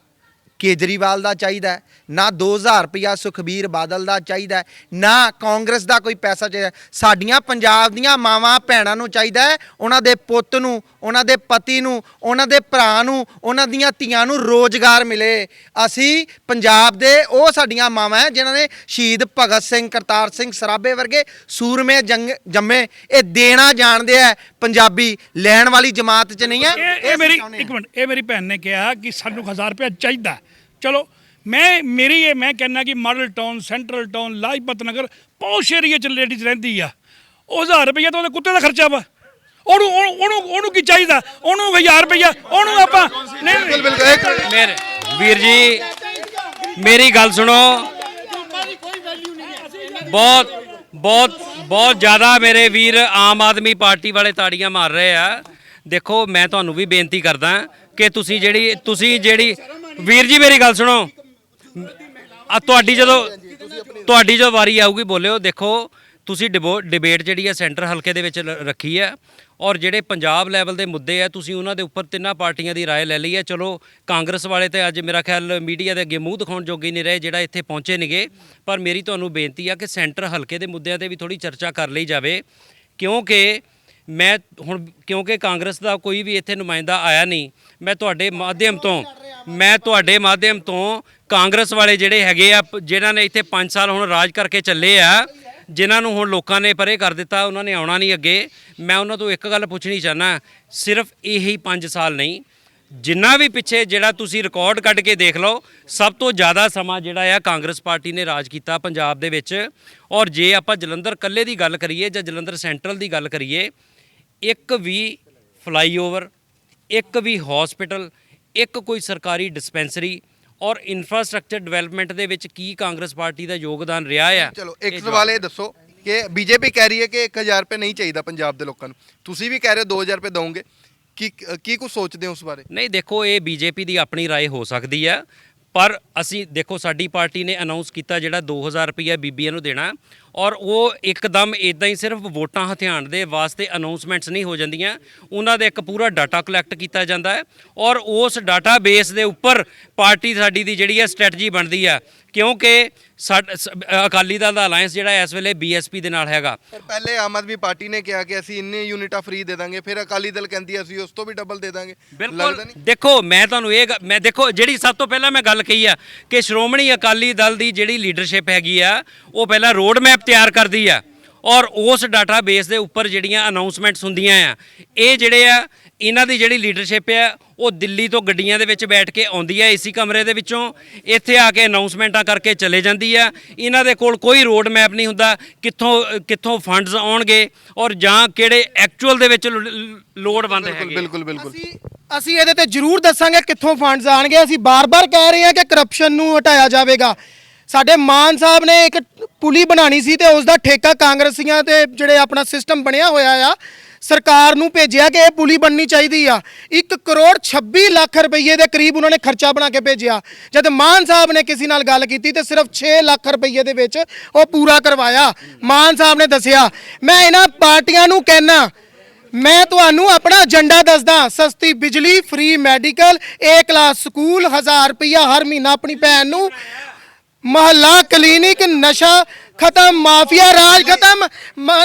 ਕੇਜਰੀਵਾਲ ਦਾ ਚਾਹੀਦਾ, ਨਾ 2000 ਰੁਪਇਆ ਸੁਖਬੀਰ ਬਾਦਲ ਦਾ ਚਾਹੀਦਾ, ਨਾ ਕਾਂਗਰਸ ਦਾ ਕੋਈ ਪੈਸਾ ਚਾਹੀਦਾ। ਸਾਡੀਆਂ ਪੰਜਾਬ ਦੀਆਂ ਮਾਵਾਂ ਭੈਣਾਂ ਨੂੰ ਚਾਹੀਦਾ ਹੈ ਉਹਨਾਂ ਦੇ ਪੁੱਤ ਨੂੰ, ਉਹਨਾਂ ਦੇ ਪਤੀ ਨੂੰ, ਉਹਨਾਂ ਦੇ ਭਰਾ ਨੂੰ, ਉਹਨਾਂ ਦੀਆਂ ਧੀਆਂ ਨੂੰ ਰੋਜ਼ਗਾਰ ਮਿਲੇ। ਅਸੀਂ ਪੰਜਾਬ ਦੇ ਉਹ ਸਾਡੀਆਂ ਮਾਵਾਂ ਹੈ ਜਿਨ੍ਹਾਂ ਨੇ ਸ਼ਹੀਦ ਭਗਤ ਸਿੰਘ, ਕਰਤਾਰ ਸਿੰਘ ਸਰਾਭੇ ਵਰਗੇ ਸੂਰਮੇ ਜੰਮੇ। ਇਹ ਦੇਣਾ ਜਾਣਦੇ ਆ ਪੰਜਾਬੀ, ਲੈਣ ਵਾਲੀ ਜਮਾਤ 'ਚ ਨਹੀਂ ਹੈ। ਇਹ ਮੇਰੀ ਭੈਣ ਨੇ ਕਿਹਾ ਕਿ ਸਾਨੂੰ 1000 ਰੁਪਇਆ ਚਾਹੀਦਾ। ਚਲੋ ਮੈਂ ਕਹਿੰਦਾ ਕਿ model town, central town, Lajpat Nagar, posh area 'ਚ ਲੇਡੀਜ਼ ਰਹਿੰਦੀ ਆ, ਉਹ 1000 ਰੁਪਇਆ ਤਾਂ ਉਹਦੇ ਕੁੱਤੇ ਦਾ ਖਰਚਾ ਵਾ। ਉਹਨੂੰ ਕੀ ਚਾਹੀਦਾ? ਉਹਨੂੰ 1000 ਰੁਪਇਆ, ਉਹਨੂੰ ਆਪਾਂ ਮੇਰੇ ਵੀਰ ਜੀ ਮੇਰੀ ਗੱਲ ਸੁਣੋ, ਬਹੁਤ ਜ਼ਿਆਦਾ ਮੇਰੇ ਵੀਰ ਆਮ ਆਦਮੀ ਪਾਰਟੀ ਵਾਲੇ ਤਾੜੀਆਂ ਮਾਰ ਰਹੇ ਆ। ਦੇਖੋ ਮੈਂ ਤੁਹਾਨੂੰ ਵੀ ਬੇਨਤੀ ਕਰਦਾ ਕਿ ਤੁਸੀਂ ਜਿਹੜੀ ਵੀਰ ਜੀ ਮੇਰੀ ਗੱਲ ਸੁਣੋ, ਤੁਹਾਡੀ ਜਦੋਂ ਵਾਰੀ ਆਊਗੀ ਬੋਲਿਓ। ਦੇਖੋ ਤੁਸੀਂ ਡਿਬੇਟ ਜਿਹੜੀ ਹੈ ਸੈਂਟਰ ਹਲਕੇ ਦੇ ਵਿੱਚ ਰੱਖੀ ਹੈ, ਔਰ ਜਿਹੜੇ ਪੰਜਾਬ ਲੈਵਲ ਦੇ ਮੁੱਦੇ ਆ ਤੁਸੀਂ ਉਹਨਾਂ ਦੇ ਉੱਪਰ ਤਿੰਨਾਂ ਪਾਰਟੀਆਂ ਦੀ ਰਾਏ ਲੈ ਲਈ ਹੈ। ਚਲੋ ਕਾਂਗਰਸ ਵਾਲੇ ਤੇ ਅੱਜ ਮੇਰਾ ਖਿਆਲ ਮੀਡੀਆ ਦੇ ਅੱਗੇ ਮੂੰਹ ਦਿਖਾਉਣ ਜੋਗੇ ਨਹੀਂ ਰਹੇ ਜਿਹੜਾ ਇੱਥੇ ਪਹੁੰਚੇ ਨੇਗੇ, ਪਰ ਮੇਰੀ ਤੁਹਾਨੂੰ ਬੇਨਤੀ ਆ ਕਿ ਸੈਂਟਰ ਹਲਕੇ ਦੇ ਮੁੱਦਿਆਂ ਤੇ ਵੀ ਥੋੜੀ ਚਰਚਾ ਕਰ ਲਈ ਜਾਵੇ, ਕਿਉਂਕਿ ਮੈਂ ਹੁਣ ਕਿਉਂਕਿ ਕਾਂਗਰਸ ਦਾ ਕੋਈ ਵੀ ਇੱਥੇ ਨੁਮਾਇੰਦਾ ਆਇਆ ਨਹੀਂ, ਮੈਂ ਤੁਹਾਡੇ ਮਾਧਿਅਮ ਤੋਂ ਕਾਂਗਰਸ ਵਾਲੇ ਜਿਹੜੇ ਹੈਗੇ ਆ, ਜਿਨ੍ਹਾਂ ਨੇ ਇੱਥੇ 5 ਸਾਲ ਹੁਣ ਰਾਜ ਕਰਕੇ ਚੱਲੇ ਆ, ਜਿਨ੍ਹਾਂ ਨੂੰ ਹੁਣ ਲੋਕਾਂ ਨੇ ਪਰੇ ਕਰ ਦਿੱਤਾ, ਉਹਨਾਂ ਨੇ ਆਉਣਾ ਨਹੀਂ ਅੱਗੇ, ਮੈਂ ਉਹਨਾਂ ਤੋਂ ਇੱਕ ਗੱਲ ਪੁੱਛਣੀ ਚਾਹੁੰਦਾ, ਸਿਰਫ ਇਹੀ 5 ਸਾਲ ਨਹੀਂ, ਜਿੰਨਾ ਵੀ ਪਿੱਛੇ ਜਿਹੜਾ ਤੁਸੀਂ ਰਿਕਾਰਡ ਕੱਢ ਕੇ ਦੇਖ ਲਓ, ਸਭ ਤੋਂ ਜ਼ਿਆਦਾ ਸਮਾਂ ਜਿਹੜਾ ਆ ਕਾਂਗਰਸ ਪਾਰਟੀ ਨੇ ਰਾਜ ਕੀਤਾ ਪੰਜਾਬ ਦੇ ਵਿੱਚ। ਔਰ ਜੇ ਆਪਾਂ ਜਲੰਧਰ ਕੱਲੇ ਦੀ ਗੱਲ ਕਰੀਏ ਜਾਂ ਜਲੰਧਰ ਸੈਂਟਰਲ ਦੀ ਗੱਲ ਕਰੀਏ, ਇੱਕ ਵੀ ਫਲਾਈਓਵਰ, ਇੱਕ ਵੀ ਹਸਪੀਟਲ, ਇੱਕ ਕੋਈ ਸਰਕਾਰੀ ਡਿਸਪੈਂਸਰੀ ਔਰ ਇਨਫਰਾਸਟ੍ਰਕਚਰ ਡਿਵੈਲਪਮੈਂਟ ਦੇ ਵਿੱਚ ਕੀ ਕਾਂਗਰਸ ਪਾਰਟੀ ਦਾ ਯੋਗਦਾਨ ਰਿਹਾ ਆ? ਚਲੋ ਇੱਕ ਸਵਾਲ ਇਹ ਦੱਸੋ ਕਿ ਬੀਜੇਪੀ ਕਹਿ ਰਹੀ ਹੈ ਕਿ 1000 ਰੁਪਏ ਨਹੀਂ ਚਾਹੀਦਾ ਪੰਜਾਬ ਦੇ ਲੋਕਾਂ ਨੂੰ, ਤੁਸੀਂ ਵੀ ਕਹਿ ਰਹੇ ਹੋ 2000 ਰੁਪਏ ਦੋਗੇ, ਕੀ ਕੁਝ ਸੋਚਦੇ ਹੋ ਉਸ ਬਾਰੇ? ਨਹੀਂ ਦੇਖੋ, ਇਹ ਬੀਜੇਪੀ ਦੀ ਆਪਣੀ ਰਾਏ ਹੋ ਸਕਦੀ ਆ, ਪਰ ਅਸੀਂ ਦੇਖੋ ਸਾਡੀ ਪਾਰਟੀ ਨੇ ਅਨਾਉਂਸ ਕੀਤਾ ਜਿਹੜਾ 2000 ਰੁਪਈਆ ਬੀਬੀਆਂ ਨੂੰ ਦੇਣਾ, ਔਰ ਉਹ ਇੱਕਦਮ ਇਦਾਂ ਹੀ ਸਿਰਫ ਵੋਟਾਂ ਹਥਿਆਉਣ ਦੇ ਵਾਸਤੇ ਅਨਾਉਂਸਮੈਂਟਸ ਨਹੀਂ ਹੋ ਜਾਂਦੀਆਂ, ਉਹਨਾਂ ਦੇ ਇੱਕ ਪੂਰਾ ਡਾਟਾ ਕਲੈਕਟ ਕੀਤਾ ਜਾਂਦਾ ਹੈ ਔਰ ਉਸ ਡਾਟਾ ਬੇਸ ਦੇ ਉੱਪਰ ਪਾਰਟੀ ਸਾਡੀ ਦੀ ਜਿਹੜੀ ਹੈ ਸਟ੍ਰੈਟਜੀ ਬਣਦੀ ਆ, ਕਿਉਂਕਿ ਅਕਾਲੀ ਦਲ ਦਾ ਅਲਾਈਅੰਸ ਜਿਹੜਾ ਇਸ ਵੇਲੇ ਬੀਐਸਪੀ ਦੇ ਨਾਲ ਹੈਗਾ। ਪਰ ਪਹਿਲੇ ਆਮ ਆਦਮੀ ਪਾਰਟੀ ਨੇ ਕਿਹਾ ਕਿ ਅਸੀਂ ਇੰਨੇ ਯੂਨਿਟਾਂ ਫ੍ਰੀ ਦੇ ਦਾਂਗੇ, ਫਿਰ ਅਕਾਲੀ ਦਲ ਕਹਿੰਦੀ ਹੈ ਅਸੀਂ ਉਸ ਤੋਂ ਵੀ ਡਬਲ ਦੇ ਦਾਂਗੇ। ਬਿਲਕੁਲ, ਦੇਖੋ ਮੈਂ ਤੁਹਾਨੂੰ ਮੈਂ ਦੇਖੋ ਜਿਹੜੀ ਸਭ ਤੋਂ ਪਹਿਲਾਂ ਮੈਂ ਗੱਲ ਕਹੀ ਆ ਕਿ ਸ਼੍ਰੋਮਣੀ ਅਕਾਲੀ ਦਲ ਦੀ ਜਿਹੜੀ ਲੀਡਰਸ਼ਿਪ ਹੈਗੀ ਆ, ਉਹ ਪਹਿਲਾਂ ਰੋਡ ਮੈਪ ਤਿਆਰ ਕਰਦੀ ਆ ਔਰ ਉਸ ਡਾਟਾ ਬੇਸ ਦੇ ਉੱਪਰ ਜਿਹੜੀਆਂ ਅਨਾਉਂਸਮੈਂਟਸ ਹੁੰਦੀਆਂ ਆ, ਇਹ ਜਿਹੜੇ ਆ ਇਹਨਾਂ ਦੀ ਜਿਹੜੀ ਲੀਡਰਸ਼ਿਪ ਆ, ਉਹ ਦਿੱਲੀ ਤੋਂ ਗੱਡੀਆਂ ਦੇ ਵਿੱਚ ਬੈਠ ਕੇ ਆਉਂਦੀ ਹੈ ਏਸੀ ਕਮਰੇ ਦੇ ਵਿੱਚੋਂ, ਇੱਥੇ ਆ ਕੇ ਅਨਾਉਂਸਮੈਂਟਾਂ ਕਰਕੇ ਚਲੇ ਜਾਂਦੀ ਆ। ਇਹਨਾਂ ਦੇ ਕੋਲ ਕੋਈ ਰੋਡ ਮੈਪ ਨਹੀਂ ਹੁੰਦਾ ਕਿੱਥੋਂ ਫੰਡਸ ਆਉਣਗੇ ਔਰ ਜਾਂ ਕਿਹੜੇ ਐਕਚੁਅਲ ਦੇ ਵਿੱਚ ਲੋੜਵੰਦ ਹੈਗੇ। ਬਿਲਕੁਲ ਅਸੀਂ ਇਹਦੇ ਤੇ ਜ਼ਰੂਰ ਦੱਸਾਂਗੇ ਕਿੱਥੋਂ ਫੰਡਸ ਆਣਗੇ। ਅਸੀਂ ਬਾਰ-ਬਾਰ ਕਹਿ ਰਹੇ ਹਾਂ ਕਿ ਕਰਪਸ਼ਨ ਨੂੰ ਹਟਾਇਆ ਜਾਵੇਗਾ। ਸਾਡੇ ਮਾਨ ਸਾਹਿਬ ਨੇ ਇੱਕ ਪੁਲੀ ਬਣਾਣੀ ਸੀ ਤੇ ਉਸ ਦਾ ਠੇਕਾ ਕਾਂਗਰਸੀਆਂ ਤੇ ਜਿਹੜੇ ਆਪਣਾ ਸਿਸਟਮ ਬਣਿਆ ਹੋਇਆ ਆ, ਸਰਕਾਰ ਨੂੰ ਭੇਜਿਆ ਕਿ ਇਹ ਪੁਲੀ ਬਣਨੀ ਚਾਹੀਦੀ ਆ। 1 ਕਰੋੜ 26 ਲੱਖ ਰੁਪਏ ਦੇ ਕਰੀਬ ਉਹਨਾਂ ਨੇ ਖਰਚਾ ਬਣਾ ਕੇ ਭੇਜਿਆ। ਜਦ ਮਾਨ ਸਾਹਿਬ ਨੇ ਕਿਸੇ ਨਾਲ ਗੱਲ ਕੀਤੀ ਤੇ ਸਿਰਫ 6 ਲੱਖ ਰੁਪਏ ਦੇ ਵਿੱਚ ਉਹ ਪੂਰਾ ਕਰਵਾਇਆ। ਮਾਨ ਸਾਹਿਬ ਨੇ ਦੱਸਿਆ। ਮੈਂ ਇਹਨਾਂ ਪਾਰਟੀਆਂ ਨੂੰ ਕਹਿਣਾ, ਮੈਂ ਤੁਹਾਨੂੰ ਆਪਣਾ ਏਜੰਡਾ ਦੱਸਦਾ, ਸਸਤੀ ਬਿਜਲੀ, free medical, A class school, 1000 ਰੁਪਇਆ ਹਰ ਮਹੀਨਾ ਆਪਣੀ ਭੈਣ ਨੂੰ, ਮਹੱਲਾ ਕਲੀਨਿਕ, ਨਸ਼ਾ ਖਤਮ, ਮਾਫੀਆ ਰਾਜ ਖਤਮ।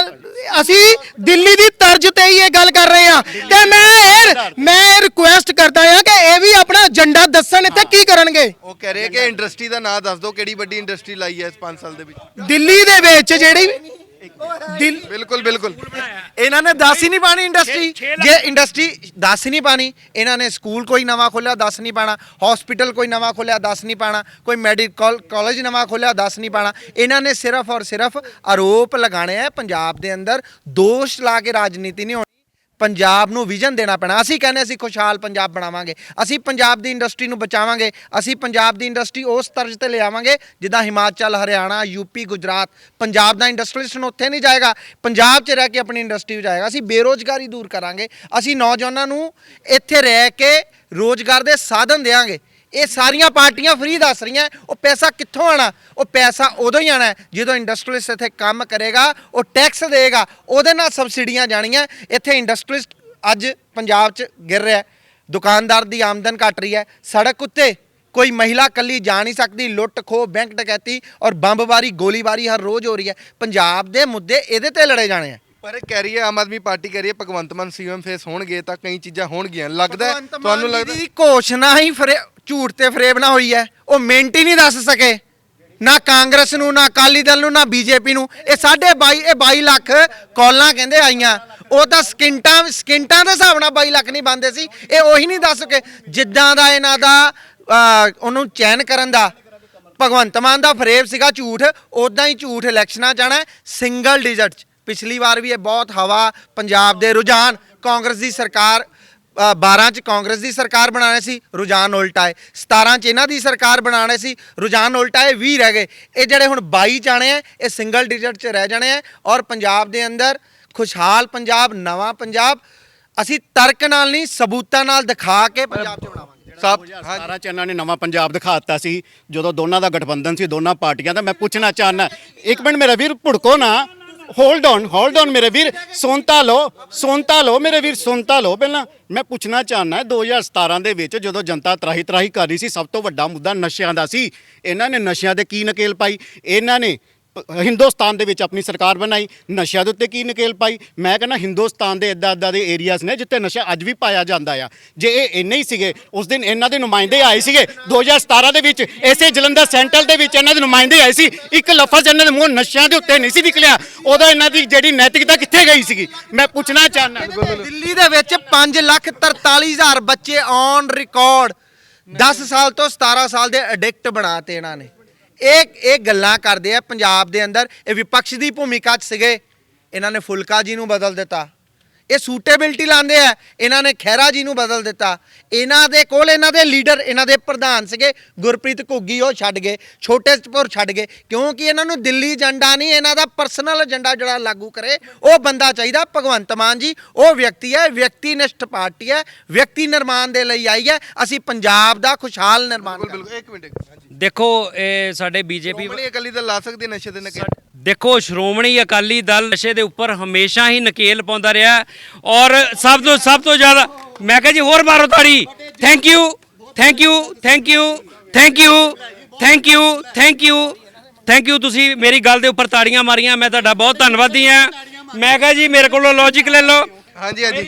ਅਸੀਂ ਦਿੱਲੀ ਦੀ ਤਰਜ਼ ਤੇ ਹੀ ਇਹ ਗੱਲ ਕਰ ਰਹੇ ਹਾਂ ਤੇ ਮੈਂ ਰਿਕੁਐਸਟ ਕਰਦਾ ਹਾਂ ਕਿ ਇਹ ਵੀ ਆਪਣਾ ਏਜੰਡਾ ਦੱਸਣ ਇੱਥੇ ਕੀ ਕਰਨਗੇ। ਉਹ ਕਹਿ ਰਹੇ ਕਿ ਇੰਡਸਟਰੀ ਦਾ ਨਾਂ ਦੱਸ ਦਿਓ, ਕਿਹੜੀ ਵੱਡੀ ਇੰਡਸਟਰੀ ਲਾਈ ਹੈ ਇਸ 5 ਸਾਲ ਦੇ ਵਿੱਚ ਦਿੱਲੀ ਦੇ ਵਿੱਚ ਜਿਹੜੀ ਬਿਲਕੁਲ ਇਹਨਾਂ ਨੇ ਦੱਸ ਹੀ ਨਹੀਂ ਪਾਣੀ ਇੰਡਸਟਰੀ। ਜੇ ਇੰਡਸਟਰੀ ਦੱਸ ਹੀ ਨਹੀਂ ਪਾਣੀ, ਇਹਨਾਂ ਨੇ ਸਕੂਲ ਕੋਈ ਨਵਾਂ ਖੋਲਿਆ ਦੱਸ ਨਹੀਂ ਪਾਣਾ, ਹਸਪੀਟਲ ਕੋਈ ਨਵਾਂ ਖੋਲਿਆ ਦੱਸ ਨਹੀਂ ਪਾਣਾ, ਕੋਈ ਮੈਡੀਕਲ ਕਾਲਜ ਨਵਾਂ ਖੋਲਿਆ ਦੱਸ ਨਹੀਂ ਪਾਣਾ। ਇਹਨਾਂ ਨੇ ਸਿਰਫ ਔਰ ਸਿਰਫ ਆਰੋਪ ਲਗਾਣੇ ਆ ਪੰਜਾਬ ਦੇ ਅੰਦਰ, ਦੋਸ਼ ਲਾ ਕੇ ਰਾਜਨੀਤੀ ਨਹੀਂ ਹੋਣੀ। ਪੰਜਾਬ ਨੂੰ ਵਿਜ਼ਨ ਦੇਣਾ ਪੈਣਾ। ਅਸੀਂ ਕਹਿੰਦੇ ਅਸੀਂ ਖੁਸ਼ਹਾਲ ਪੰਜਾਬ ਬਣਾਵਾਂਗੇ, ਅਸੀਂ ਪੰਜਾਬ ਦੀ ਇੰਡਸਟਰੀ ਨੂੰ ਬਚਾਵਾਂਗੇ, ਅਸੀਂ ਪੰਜਾਬ ਦੀ ਇੰਡਸਟਰੀ ਉਸ ਤਰਜ਼ ਤੇ ਲਿਆਵਾਂਗੇ ਜਿੱਦਾਂ ਹਿਮਾਚਲ, ਹਰਿਆਣਾ, ਯੂਪੀ, ਗੁਜਰਾਤ। ਪੰਜਾਬ ਦਾ ਇੰਡਸਟਰੀਲਿਸਟ ਉੱਥੇ ਨਹੀਂ ਜਾਏਗਾ, ਪੰਜਾਬ 'ਚ ਰਹਿ ਕੇ ਆਪਣੀ ਇੰਡਸਟਰੀ ਜਾਏਗਾ। ਅਸੀਂ ਬੇਰੋਜ਼ਗਾਰੀ ਦੂਰ ਕਰਾਂਗੇ, ਅਸੀਂ ਨੌਜਵਾਨਾਂ ਨੂੰ ਇੱਥੇ ਰਹਿ ਕੇ ਰੋਜ਼ਗਾਰ ਦੇ ਸਾਧਨ ਦੇਵਾਂਗੇ। ਇਹ ਸਾਰੀਆਂ ਪਾਰਟੀਆਂ ਫ੍ਰੀ ਦੱਸ ਰਹੀਆਂ, ਉਹ ਪੈਸਾ ਕਿੱਥੋਂ ਆਣਾ? ਉਹ ਪੈਸਾ ਉਦੋਂ ਹੀ ਆਣਾ ਜਦੋਂ ਇੰਡਸਟਰੀਲਿਸਟ ਇੱਥੇ ਕੰਮ ਕਰੇਗਾ, ਉਹ ਟੈਕਸ ਦੇਗਾ, ਉਹਦੇ ਨਾਲ ਸਬਸਿਡੀਆਂ ਜਾਣੀਆਂ। ਇੱਥੇ ਇੰਡਸਟਰੀਲਿਸਟ ਅੱਜ ਪੰਜਾਬ 'ਚ ਗਿਰ ਰਿਹਾ, ਦੁਕਾਨਦਾਰ ਦੀ ਆਮਦਨ ਘਟ ਰਹੀ ਹੈ, ਸੜਕ ਉੱਤੇ ਕੋਈ ਮਹਿਲਾ ਕੱਲੀ ਜਾ ਨਹੀਂ ਸਕਦੀ, ਲੁੱਟ ਖੋਹ, ਬੈਂਕ ਡਕੈਤੀ ਔਰ ਬੰਬਬਾਰੀ, ਗੋਲੀਬਾਰੀ ਹਰ ਰੋਜ਼ ਹੋ ਰਹੀ ਹੈ। ਪੰਜਾਬ ਦੇ ਮੁੱਦੇ ਇਹਦੇ ਤੇ ਲੜੇ ਜਾਣੇ ਆ। ਪਰ ਕਹਿ ਰਹੀ ਹੈ ਆਮ ਆਦਮੀ ਪਾਰਟੀ ਕਹਿ ਰਹੀ ਹੈ ਭਗਵੰਤ ਮਾਨ ਸੀਐਮ ਫੇਸ ਹੋਣਗੇ ਤਾਂ ਕਈ ਚੀਜ਼ਾਂ ਹੋਣਗੀਆਂ। ਲੱਗਦਾ ਤੁਹਾਨੂੰ ਲੱਗਦਾ ਦੀ ਘੋਸ਼ਣਾ ਹੀ ਝੂਠ ਤੇ ਫਰੇਬ ਨਾ ਹੋਈ ਹੈ, ਉਹ ਮਿੰਟ ਹੀ ਨਹੀਂ ਦੱਸ ਸਕੇ, ਨਾ ਕਾਂਗਰਸ ਨੂੰ, ਨਾ ਅਕਾਲੀ ਦਲ ਨੂੰ, ਨਾ ਬੀਜੇਪੀ ਨੂੰ। ਇਹ 22 ਲੱਖ ਕਾਲਾਂ ਕਹਿੰਦੇ ਆਈਆਂ, ਉਹ ਤਾਂ ਸਕਿੰਟਾਂ ਦੇ ਹਿਸਾਬ ਨਾਲ 22 ਲੱਖ ਨਹੀਂ ਬੰਦੇ ਸੀ। ਇਹ ਉਹੀ ਨਹੀਂ ਦੱਸ ਸਕੇ ਜਿੱਦਾਂ ਦਾ ਇਹਨਾਂ ਦਾ ਉਹਨੂੰ ਚੈਨ ਕਰਨ ਦਾ ਭਗਵੰਤ ਮਾਨ ਦਾ ਫਰੇਬ ਸੀਗਾ ਝੂਠ, ਉਦਾਂ ਹੀ ਝੂਠ ਇਲੈਕਸ਼ਨਾਂ ਜਾਣਾ ਸਿੰਗਲ ਡਿਜਿਟ 'ਚ। ਪਿਛਲੀ ਵਾਰ ਵੀ ਇਹ ਬਹੁਤ ਹਵਾ ਪੰਜਾਬ ਦੇ ਰੁਝਾਨ, ਕਾਂਗਰਸ ਦੀ ਸਰਕਾਰ 12 'ਚ ਕਾਂਗਰਸ ਦੀ ਸਰਕਾਰ ਬਣਾਉਣੀ ਸੀ, ਰੁਝਾਨ ਉਲਟਾ ਹੈ। 17 'ਚ ਇਹਨਾਂ ਦੀ ਸਰਕਾਰ ਬਣਾਉਣੀ ਸੀ, ਰੁਝਾਨ ਉਲਟਾ ਹੈ, 20 ਰਹਿ ਗਏ। ਇਹ ਜਿਹੜੇ ਹੁਣ 22 ਚ ਆਣੇ ਆ, ਇਹ ਸਿੰਗਲ ਡਿਜਿਟ 'ਚ ਰਹਿ ਜਾਣੇ ਆ। ਔਰ ਪੰਜਾਬ ਦੇ ਅੰਦਰ ਖੁਸ਼ਹਾਲ ਪੰਜਾਬ, ਨਵਾਂ ਪੰਜਾਬ ਅਸੀਂ ਤਰਕ ਨਾਲ ਨਹੀਂ ਸਬੂਤਾਂ ਨਾਲ ਦਿਖਾ ਕੇ ਪੰਜਾਬ 'ਚ ਬਣਾਵਾਂਗੇ। 2017 ਚ ਇਹਨਾਂ ਨੇ ਨਵਾਂ ਪੰਜਾਬ ਦਿਖਾ ਦਿੱਤਾ ਸੀ, ਜਦੋਂ ਦੋਨਾਂ ਦਾ ਗਠਬੰਧਨ ਸੀ, ਦੋਨਾਂ ਪਾਰਟੀਆਂ ਦਾ। ਮੈਂ ਪੁੱਛਣਾ ਚਾਹਨਾ, ਇੱਕ ਮਿੰਟ ਮੇਰਾ ਵੀਰ ਭੁੜਕੋ ਨਾ, ਹੋਲਡ ਔਨ ਮੇਰੇ ਵੀਰ, ਸੁਣਤਾ ਲਓ ਮੇਰੇ ਵੀਰ, ਸੁਣਤਾ ਲਓ ਪਹਿਲਾਂ। ਮੈਂ ਪੁੱਛਣਾ ਚਾਹਨਾ 2017 ਦੇ ਵਿੱਚ ਜਦੋਂ ਜਨਤਾ ਤਰਾਹੀ ਕਰ ਰਹੀ ਸੀ, ਸਭ ਤੋਂ ਵੱਡਾ ਮੁੱਦਾ ਨਸ਼ਿਆਂ ਦਾ ਸੀ। ਇਹਨਾਂ ਨੇ ਨਸ਼ਿਆਂ ਦੇ ਕੀ ਨਕੇਲ ਪਾਈ? ਇਹਨਾਂ ਨੇ ਹਿੰਦੁਸਤਾਨ ਦੇ ਵਿੱਚ ਆਪਣੀ ਸਰਕਾਰ ਬਣਾਈ, ਨਸ਼ਿਆਂ ਦੇ ਉੱਤੇ ਕੀ ਨਕੇਲ ਪਾਈ। ਮੈਂ ਕਹਿੰਦਾ ਹਿੰਦੁਸਤਾਨ ਦੇ ਇੱਦਾਂ ਦੇ ਏਰੀਆਜ਼ ਨੇ ਜਿੱਥੇ ਨਸ਼ਾ ਅੱਜ ਵੀ ਪਾਇਆ ਜਾਂਦਾ ਆ। ਜੇ ਇਹ ਇੰਨੇ ਹੀ ਸੀਗੇ, ਉਸ ਦਿਨ ਇਹਨਾਂ ਦੇ ਨੁਮਾਇੰਦੇ ਆਏ ਸੀਗੇ 2017 ਦੇ ਵਿੱਚ, ਇਸੇ ਜਲੰਧਰ ਸੈਂਟਰਲ ਦੇ ਵਿੱਚ ਇਹਨਾਂ ਦੇ ਨੁਮਾਇੰਦੇ ਆਏ ਸੀ, ਇੱਕ ਲਫ਼ਜ਼ ਇਹਨਾਂ ਦੇ ਮੂੰਹ ਨਸ਼ਿਆਂ ਦੇ ਉੱਤੇ ਨਹੀਂ ਸੀ ਨਿਕਲਿਆ। ਉਦੋਂ ਇਹਨਾਂ ਦੀ ਜਿਹੜੀ ਨੈਤਿਕਤਾ ਕਿੱਥੇ ਗਈ ਸੀਗੀ, ਮੈਂ ਪੁੱਛਣਾ ਚਾਹੁੰਦਾ। ਦਿੱਲੀ ਦੇ ਵਿੱਚ 5,43,000 ਬੱਚੇ ਔਨ ਰਿਕਾਰਡ 10 ਸਾਲ ਤੋਂ 17 ਸਾਲ ਦੇ ਐਡਿਕਟ ਬਣਾਤੇ ਇਹਨਾਂ ਨੇ। ਇਹ ਗੱਲਾਂ ਕਰਦੇ ਆ ਪੰਜਾਬ ਦੇ ਅੰਦਰ। ਇਹ ਵਿਪਕਸ਼ ਦੀ ਭੂਮਿਕਾ 'ਚ ਸੀਗੇ, ਇਹਨਾਂ ਨੇ ਫੁਲਕਾ ਜੀ ਨੂੰ ਬਦਲ ਦਿੱਤਾ। ਇਹ ਸੂਟੇਬਿਲਟੀ ਲਾਉਂਦੇ ਆ, ਇਹਨਾਂ ਨੇ ਖਹਿਰਾ ਜੀ ਨੂੰ ਬਦਲ ਦਿੱਤਾ। ਇਹਨਾਂ ਦੇ ਕੋਲ ਇਹਨਾਂ ਦੇ ਲੀਡਰ, ਇਹਨਾਂ ਦੇ ਪ੍ਰਧਾਨ ਸੀਗੇ ਗੁਰਪ੍ਰੀਤ ਘੁੱਗੀ, ਉਹ ਛੱਡ ਗਏ, ਛੋਟੇ ਸਪੁਰ ਛੱਡ ਗਏ, ਕਿਉਂਕਿ ਇਹਨਾਂ ਨੂੰ ਦਿੱਲੀ ਏਜੰਡਾ ਨਹੀਂ, ਇਹਨਾਂ ਦਾ ਪਰਸਨਲ ਏਜੰਡਾ ਜਿਹੜਾ ਲਾਗੂ ਕਰੇ ਉਹ ਬੰਦਾ ਚਾਹੀਦਾ। ਭਗਵੰਤ ਮਾਨ ਜੀ ਉਹ ਵਿਅਕਤੀ ਹੈ, ਵਿਅਕਤੀਨਿਸ਼ਟ ਪਾਰਟੀ ਹੈ, ਵਿਅਕਤੀ ਨਿਰਮਾਣ ਦੇ ਲਈ ਆਈ ਹੈ। ਅਸੀਂ ਪੰਜਾਬ ਦਾ ਖੁਸ਼ਹਾਲ ਨਿਰਮਾਣ ਬਿਲਕੁਲ ਇੱਕ ਮਿੰਟ ਦੇਖੋ ਇਹ ਸਾਡੇ ਬੀਜੇਪੀ ਸ਼੍ਰੋਮਣੀ ਅਕਾਲੀ ਦਲ ਲਾ ਸਕਦੀ ਨਸ਼ੇ ਦੇ ਨਕੇਲ। ਦੇਖੋ ਸ਼੍ਰੋਮਣੀ ਅਕਾਲੀ ਦਲ ਨਸ਼ੇ ਦੇ ਉੱਪਰ ਹਮੇਸ਼ਾ ਹੀ ਨਕੇਲ ਪਾਉਂਦਾ ਰਿਹਾ ਔਰ ਸਭ ਤੋਂ ਜ਼ਿਆਦਾ ਮੈਂ ਕਿਹਾ ਜੀ ਹੋਰ ਮਾਰੋ ਤਾੜੀ। Thank you thank you thank you thank you thank you thank you thank you. ਤੁਸੀਂ ਮੇਰੀ ਗੱਲ ਦੇ ਉੱਪਰ ਤਾੜੀਆਂ ਮਾਰੀਆਂ, ਮੈਂ ਤੁਹਾਡਾ ਬਹੁਤ ਧੰਨਵਾਦੀ ਹਾਂ। ਮੈਂ ਕਿਹਾ ਜੀ ਮੇਰੇ ਕੋਲੋਂ ਲੌਜੀਕ ਲੈ ਲਓ। ਹਾਂਜੀ ਹਾਂਜੀ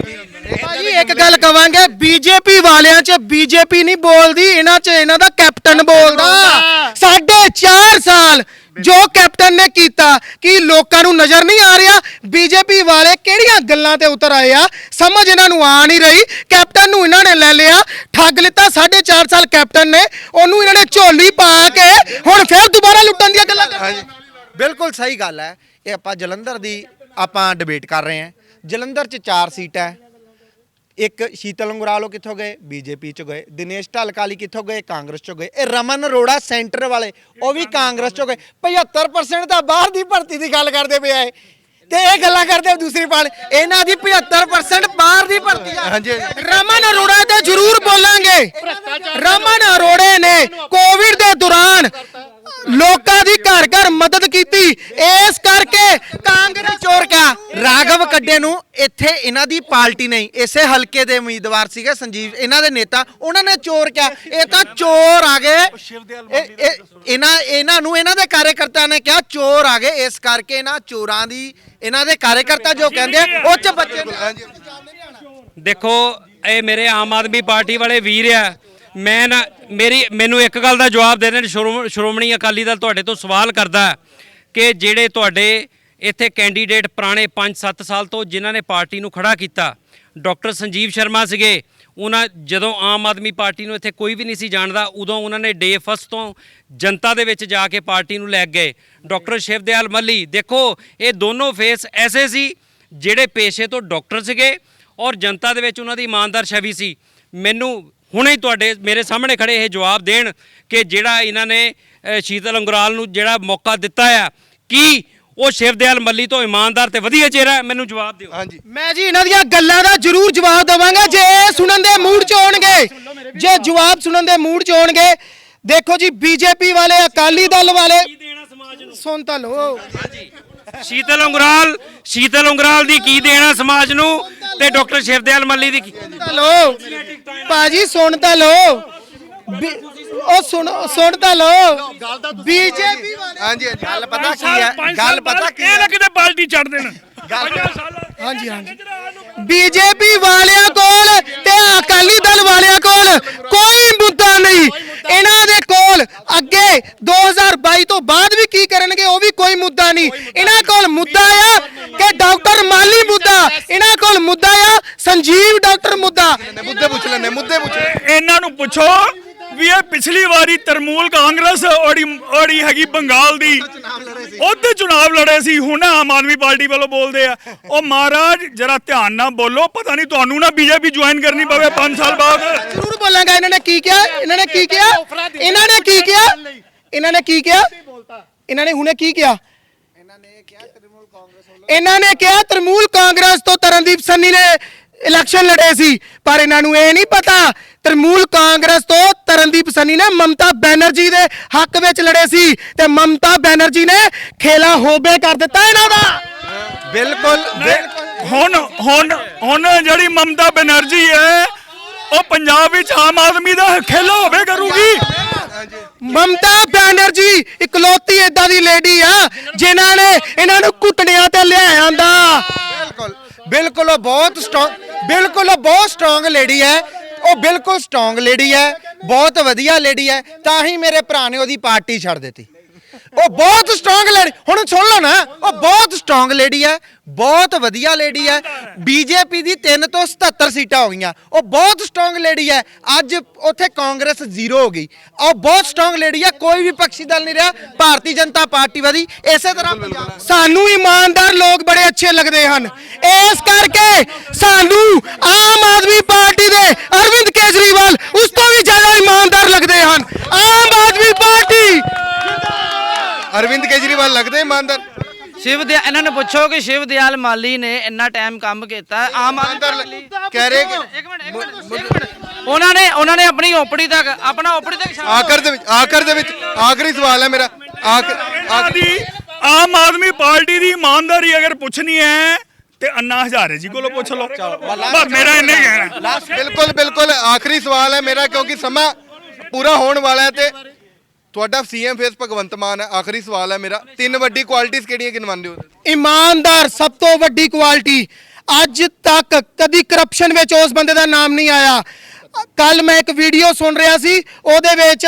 ਭਾਜੀ ਇੱਕ ਗੱਲ ਕਵਾਂਗੇ, ਬੀਜੇਪੀ ਵਾਲਿਆਂ 'ਚ ਬੀਜੇਪੀ ਨਹੀਂ ਬੋਲਦੀ, ਇਹਨਾਂ 'ਚ ਇਹਨਾਂ ਦਾ ਕੈਪਟਨ ਬੋਲਦਾ। 4.5 ਸਾਲ ਜੋ ਕੈਪਟਨ ਨੇ ਕੀਤਾ, ਕੀ ਲੋਕਾਂ ਨੂੰ ਨਜ਼ਰ ਨਹੀਂ ਆ ਰਿਹਾ? ਬੀਜੇਪੀ ਵਾਲੇ ਕਿਹੜੀਆਂ ਗੱਲਾਂ ਤੇ ਉਤਰ ਆਏ ਆ, ਸਮਝ ਇਹਨਾਂ ਨੂੰ ਆ ਨਹੀਂ ਰਹੀ। ਕੈਪਟਨ ਨੂੰ ਇਹਨਾਂ ਨੇ ਲੈ ਲਿਆ, ਠੱਗ ਲਿੱਤਾ 4.5 ਸਾਲ ਕੈਪਟਨ ਨੇ, ਉਹਨੂੰ ਇਹਨਾਂ ਨੇ ਝੋਲੀ ਪਾ ਕੇ ਹੁਣ ਫਿਰ ਦੁਬਾਰਾ ਲੁੱਟਣ ਦੀਆਂ ਗੱਲਾਂ ਕਰ ਰਹੇ। ਬਿਲਕੁਲ ਸਹੀ ਗੱਲ ਹੈ। ਇਹ ਆਪਾਂ ਜਲੰਧਰ ਦੀ ਆਪਾਂ ਡਿਬੇਟ ਕਰ ਰਹੇ ਹਾਂ। ਜਲੰਧਰ 'ਚ 4 ਸੀਟਾਂ ਹੈ। ਇੱਕ ਸ਼ੀਤਲ ਉਂਗਰਾਲੋ ਕਿੱਥੋਂ ਗਏ? ਬੀਜੇਪੀ 'ਚ ਗਏ। ਦਿਨੇਸ਼ ਢਾਲਕਾਲੀ ਕਿੱਥੋਂ ਗਏ? ਕਾਂਗਰਸ 'ਚੋਂ ਗਏ। ਇਹ ਰਮਨ ਅਰੋੜਾ ਸੈਂਟਰ ਵਾਲੇ, ਉਹ ਵੀ ਕਾਂਗਰਸ 'ਚੋਂ ਗਏ। 75% ਤਾਂ ਬਾਹਰ ਦੀ ਭਰਤੀ ਦੀ ਗੱਲ ਕਰਦੇ ਪਿਆ ਹੈ ਤੇ ਇਹ ਗੱਲਾਂ ਕਰਦੇ ਦੂਸਰੀ ਪਾਰਟੀ। ਇਹਨਾਂ ਦੀ 75% ਬਾਹਰ ਦੀ ਭਰਤੀ ਆ। ਹਾਂਜੀ ਰਮਨ ਅਰੋੜਾ ਤੇ ਜ਼ਰੂਰ ਬੋਲਾਂਗੇ। ਰਮਨ ਅਰੋੜੇ ਨੇ ਕੋਵਿਡ ਦੇ ਦੌਰਾਨ ਲੋਕਾਂ ਦੀ ਘਰ ਘਰ ਮਦਦ ਕੀਤੀ, ਇਸ ਕਰਕੇ ਕਾਂਗਰਸ ਚੋਰ ਕਿਆ ਰਾਘਵ ਕੱਡੇ ਨੂੰ ਇੱਥੇ ਇਹਨਾਂ ਦੀ ਪਾਰਟੀ ਨਹੀਂ, ਇਸੇ ਹਲਕੇ ਦੇ ਉਮੀਦਵਾਰ ਸੀਗੇ ਸੰਜੀਵ, ਇਹਨਾਂ ਦੇ ਨੇਤਾ, ਉਹਨਾਂ ਨੇ ਚੋਰ ਕਿਹਾ। ਇਹ ਤਾਂ ਚੋਰ ਆ ਗਏ। ਇਹਨਾਂ ਨੂੰ ਇਹਨਾਂ ਦੇ ਕਾਰਜਕਰਤਾ ਨੇ ਕਿਹਾ ਚੋਰ ਆ ਗਏ, ਇਸ ਕਰਕੇ ਇਹਨਾਂ ਚੋਰਾਂ ਦੀ ਇਹਨਾਂ ਦੇ ਕਾਰਜਕਰਤਾ ਜੋ ਕਹਿੰਦੇ ਆ ਉਹ 'ਚ ਬੱਚੇ ਦੇਖੋ ਇਹ ਮੇਰੇ ਆਮ ਆਦਮੀ ਪਾਰਟੀ ਵਾਲੇ ਵੀਰ ਆ। ਮੈਂ ਨਾ ਮੈਨੂੰ ਇੱਕ ਗੱਲ ਦਾ ਜਵਾਬ ਦੇ ਦੇਣ। ਸ਼੍ਰੋਮਣੀ ਅਕਾਲੀ ਦਲ ਤੁਹਾਡੇ ਤੋਂ ਸਵਾਲ ਕਰਦਾ ਕਿ ਜਿਹੜੇ ਤੁਹਾਡੇ ਇੱਥੇ ਕੈਂਡੀਡੇਟ ਪੁਰਾਣੇ 5-7 ਸਾਲ ਤੋਂ ਜਿਨ੍ਹਾਂ ਨੇ ਪਾਰਟੀ ਨੂੰ ਖੜਾ ਕੀਤਾ, ਡਾਕਟਰ ਸੰਜੀਵ ਸ਼ਰਮਾ ਸੀਗੇ। ਉਹਨਾਂ ਜਦੋਂ ਆਮ ਆਦਮੀ ਪਾਰਟੀ ਨੂੰ ਇੱਥੇ ਕੋਈ ਵੀ ਨਹੀਂ ਸੀ ਜਾਣਦਾ, ਉਦੋਂ ਉਹਨਾਂ ਨੇ ਡੇ ਫਸਟ ਤੋਂ ਜਨਤਾ ਦੇ ਵਿੱਚ ਜਾ ਕੇ ਪਾਰਟੀ ਨੂੰ ਲੈ ਗਏ। ਡਾਕਟਰ ਸ਼ਿਵਦਿਆਲ ਮੱਲੀ, ਦੇਖੋ ਇਹ ਦੋਨੋਂ ਫੇਸ ਐਸੇ ਸੀ ਜਿਹੜੇ ਪੇਸ਼ੇ ਤੋਂ ਡਾਕਟਰ ਸੀਗੇ ਔਰ ਜਨਤਾ ਦੇ ਵਿੱਚ ਉਹਨਾਂ ਦੀ ਇਮਾਨਦਾਰ ਛਵੀ ਸੀ। ਮੈਨੂੰ ਹੁਣੇ ਹੀ ਤੁਹਾਡੇ ਮੇਰੇ ਸਾਹਮਣੇ ਖੜੇ ਇਹ ਜਵਾਬ ਦੇਣ ਕਿ ਜਿਹੜਾ ਇਹਨਾਂ ਨੇ ਸ਼ੀਤਲ ਉਂਗਰਾਲ ਨੂੰ ਜਿਹੜਾ ਮੌਕਾ ਦਿੱਤਾ ਆ, ਕੀ ਉਹ ਸ਼ਿਵਦਿਆਲ ਮੱਲੀ ਤੋਂ ਇਮਾਨਦਾਰ ਤੇ ਵਧੀਆ ਚਿਹਰਾ ਹੈ? ਮੈਨੂੰ ਜਵਾਬ ਦਿਓ। ਹਾਂਜੀ ਮੈਂ ਜੀ ਇਹਨਾਂ ਦੀਆਂ ਗੱਲਾਂ ਦਾ ਜ਼ਰੂਰ ਜਵਾਬ ਦੇਵਾਂਗਾ ਜੇ ਇਹ ਸੁਣਨ ਦੇ ਮੂਡ 'ਚ ਹੋਣਗੇ, ਜੇ ਜਵਾਬ ਸੁਣਨ ਦੇ ਮੂਡ 'ਚ ਹੋਣਗੇ। ਦੇਖੋ ਜੀ ਬੀਜੇਪੀ ਵਾਲੇ, ਅਕਾਲੀ ਦਲ ਵਾਲੇ, ਸੁਣ ਤਾਂ ਲਓ। ਸ਼ੀਤਲ ਉਂਗਰਾਲ ਦੀ ਕੀ ਦੇਣਾ ਸਮਾਜ ਨੂੰ ਤੇ ਡਾਕਟਰ ਸ਼ਿਵਦਿਆਲ ਮੱਲੀ ਦੀ ਕੀ? ਲਓ ਭਾਜੀ ਸੁਣ ਤਾਂ ਲਓ, ਉਹ ਸੁਣ ਤਾਂ ਲਓ। ਬੀਜੇਪੀ ਵਾਲੇ ਹਾਂਜੀ ਗੱਲ ਪਤਾ ਕੀ ਹੈ? ਗੱਲ ਪਤਾ ਕੀ ਇਹ ਨਾ ਕਿਤੇ ਬਾਲਟੀ ਛੱਡ ਦੇਣ। ਹਾਂਜੀ ਬੀਜੇਪੀ ਵਾਲਿਆਂ ਕੋਲ ਤੇ ਅਕਾਲੀ ਦਲ ਵਾਲਿਆਂ ਕੋਲ ਕੋਈ ਮੁੱਦਾ ਨਹੀਂ। ਇਹਨਾਂ ਦੇ ਕੋਲ ਅੱਗੇ 2022 ਤੋਂ ਬਾਅਦ ਵੀ ਕੀ ਕਰਨਗੇ ਉਹ ਵੀ ਕੋਈ ਮੁੱਦਾ ਨਹੀਂ। ਇਹਨਾਂ ਕੋਲ ਮੁੱਦਾ ਆ ਕਿ ਡਾਕਟਰ ਮਾਲੀ ਮੁੱਦਾ, ਇਹਨਾਂ ਕੋਲ ਮੁੱਦਾ ਆ ਸੰਜੀਵ ਡਾਕਟਰ ਮੁੱਦਾ। ਮੁੱਦੇ ਪੁੱਛ ਲੈਣੇ, ਮੁੱਦੇ ਪੁੱਛ। ਇਹਨਾਂ ਨੂੰ ਪੁੱਛੋ ਵੀ ਇਹ ਪਿਛਲੀ ਵਾਰੀ ਤਰਮੂਲ ਕਾਂਗਰਸ ਔੜੀ ਹੈਗੀ ਬੰਗਾਲ ਦੀ, ਉਹਦੇ ਚੁਣਾਵ ਲੜੇ ਸੀ, ਹੁਣ ਆਮ ਆਦਮੀ ਪਾਰਟੀ ਵੱਲੋਂ ਬੋਲਦੇ ਆ। ਉਹ ਮਹਾਰਾਜ ਜਰਾ ਧਿਆਨ ਨਾਲ ਬੋਲੋ, ਪਤਾ ਨਹੀਂ ਤੁਹਾਨੂੰ ਨਾ ਬੀਜੇਪੀ ਜੁਆਇਨ ਕਰਨੀ ਪਵੇ 5 ਸਾਲ ਬਾਅਦ। ਜ਼ਰੂਰ ਬੋਲਾਂਗਾ। ਇਹਨਾਂ ਨੇ ਕੀ ਕਿਹਾ? ਇਹਨਾਂ ਨੇ ਕੀ ਕਿਹਾ? ਇਹਨਾਂ ਨੇ ਕੀ ਕਿਹਾ? ਇਹਨਾਂ ਨੇ ਕੀ ਕਿਹਾ? ਇਹਨਾਂ ਨੇ ਹੁਣੇ ਕੀ ਕਿਹਾ? ਇਹਨਾਂ ਨੇ ਕਿਹਾ ਤ੍ਰਿਣਮੂਲ ਕਾਂਗਰਸ ਤੋਂ ਤਰਨਦੀਪ ਸੰਨੀ ਨੇ ਇਲੈਕਸ਼ਨ ਲੜੇ ਸੀ, ਪਰ ਇਹਨਾਂ ਨੂੰ ਇਹ ਨਹੀਂ ਪਤਾ ਤ੍ਰਿਣਮੂਲ ਕਾਂਗਰਸ ਤੋਂ ਤਰਨਦੀਪ ਸੰਨੀ ਨੇ ਮਮਤਾ ਬੈਨਰਜੀ ਦੇ ਹੱਕ ਵਿੱਚ ਲੜੇ ਸੀ ਤੇ ਮਮਤਾ ਬੈਨਰਜੀ ਨੇ ਖੇਲਾ ਹੋਬੇ ਕਰ ਦਿੱਤਾ ਇਹਨਾਂ ਦਾ। ਬਿਲਕੁਲ ਹੁਣ ਜਿਹੜੀ ਮਮਤਾ ਬੈਨਰਜੀ ਹੈ ਉਹ ਪੰਜਾਬ ਵਿੱਚ ਆਮ ਆਦਮੀ ਦਾ ਖੇਲਾ ਹੋਵੇ ਕਰੂਗੀ। ਮਮਤਾ ਬੈਨਰਜੀ ਇਕਲੌਤੀ ਏਦਾਂ ਦੀ ਲੇਡੀ ਆ ਜਿਨ੍ਹਾਂ ਨੇ ਇਹਨਾਂ ਨੂੰ ਘੁੱਟਣਿਆਂ ਤੇ ਲਿਆਇਆ ਆਂਦਾ। ਬਿਲਕੁਲ ਉਹ ਬਹੁਤ ਸਟਰੋਂਗ ਲੇਡੀ ਹੈ। ਉਹ ਬਿਲਕੁਲ ਸਟਰੋਂਗ ਲੇਡੀ ਹੈ, ਬਹੁਤ ਵਧੀਆ ਲੇਡੀ ਹੈ, ਤਾਂ ਹੀ ਮੇਰੇ ਭਰਾ ਨੇ ਉਹਦੀ ਪਾਰਟੀ ਛੱਡ ਦਿੱਤੀ। ਉਹ ਬਹੁਤ ਸਟਰੋਂਗ ਲੇਡੀ, ਹੁਣ ਸੁਣ ਲਓ ਨਾ, ਉਹ ਬਹੁਤ ਸਟਰੋਂਗ ਲੇਡੀ ਹੈ, ਬਹੁਤ ਵਧੀਆ ਲੇਡੀ ਹੈ। ਬੀਜੇਪੀ ਦੀ 3 ਤੋਂ 77 ਸੀਟਾਂ ਹੋ ਗਈਆਂ। ਉਹ ਬਹੁਤ ਸਟਰੋਂਗ ਲੇਡੀ ਹੈ। ਅੱਜ ਉੱਥੇ ਕਾਂਗਰਸ 0 ਹੋ ਗਈ। ਉਹ ਬਹੁਤ ਸਟਰੋਂਗ ਲੇਡੀ ਹੈ। ਕੋਈ ਵੀ ਪੱਖੀ ਦਲ ਨਹੀਂ ਰਿਹਾ, ਭਾਰਤੀ ਜਨਤਾ ਪਾਰਟੀ ਵਾਦੀ। ਇਸੇ ਤਰ੍ਹਾਂ ਸਾਨੂੰ ਇਮਾਨਦਾਰ ਲੋਕ ਬੜੇ ਅੱਛੇ ਲੱਗਦੇ ਹਨ, ਇਸ ਕਰਕੇ ਸਾਨੂੰ ਆਮ ਆਦਮੀ ਪਾਰਟੀ ਦੇ ਅਰਵਿੰਦ ਕੇਜਰੀਵਾਲ ਉਸ ਤੋਂ ਵੀ ਜ਼ਿਆਦਾ ਇਮਾਨਦਾਰ ਲੱਗਦੇ ਹਨ। ਆਮ ਆਦਮੀ ਪਾਰਟੀ ਅਰਵਿੰਦ ਕੇਜਰੀਵਾਲ ਲੱਗਦੇ ਇਮਾਨਦਾਰ? ਇਹਨਾਂ ਨੂੰ ਪੁੱਛੋ ਕਿ ਸ਼ਿਵ ਦਿਆਲ ਮਾਲੀ ਨੇ ਇੰਨਾ ਟਾਈਮ ਕੰਮ ਕੀਤਾ ਆਮ ਆਦਮੀ ਕਹਿ ਰਹੇ ਕਿ ਇੱਕ ਮਿੰਟ ਉਹਨਾਂ ਨੇ ਆਪਣੀ ਓਪੜੀ ਤੱਕ ਆਖਰ ਦੇ ਵਿੱਚ ਆਖਰੀ ਸਵਾਲ ਹੈ ਮੇਰਾ। ਦੀ ਆਮ ਆਦਮੀ ਪਾਰਟੀ ਦੀ ਇਮਾਨਦਾਰੀ ਅਗਰ ਪੁੱਛਣੀ ਹੈ ਤੇ ਅੰਨਾ ਹਜ਼ਾਰੇ ਜੀ ਕੋਲੋਂ ਪੁੱਛ ਲਓ। ਬਸ ਮੇਰਾ ਇੰਨਾ ਹੀ ਕਹਿਣਾ। ਬਿਲਕੁਲ ਆਖਰੀ ਸਵਾਲ ਹੈ ਮੇਰਾ, ਕਿਉਂਕਿ ਸਮਾਂ ਪੂਰਾ ਹੋਣ ਵਾਲਾ ਹੈ ਤੇ ਤੁਹਾਡਾ ਸੀਐਮ ਫੇਸ ਭਗਵੰਤ ਮਾਨ ਹੈ। ਆਖਰੀ ਸਵਾਲ ਹੈ ਮੇਰਾ, 3 ਵੱਡੀ ਕੁਆਲਿਟੀਆਂ ਕਿਹੜੀਆਂ ਗਿਣਵਾਉਂਦੇ ਹੋ? ਇਮਾਨਦਾਰ ਸਭ ਤੋਂ ਵੱਡੀ ਕੁਆਲਿਟੀ। ਅੱਜ ਤੱਕ ਕਦੀ ਕਰਪਸ਼ਨ ਵਿੱਚ ਉਸ ਬੰਦੇ ਦਾ ਨਾਮ ਨਹੀਂ ਆਇਆ। ਕੱਲ ਮੈਂ ਇੱਕ ਵੀਡੀਓ ਸੁਣ ਰਿਹਾ ਸੀ, ਉਹਦੇ ਵਿੱਚ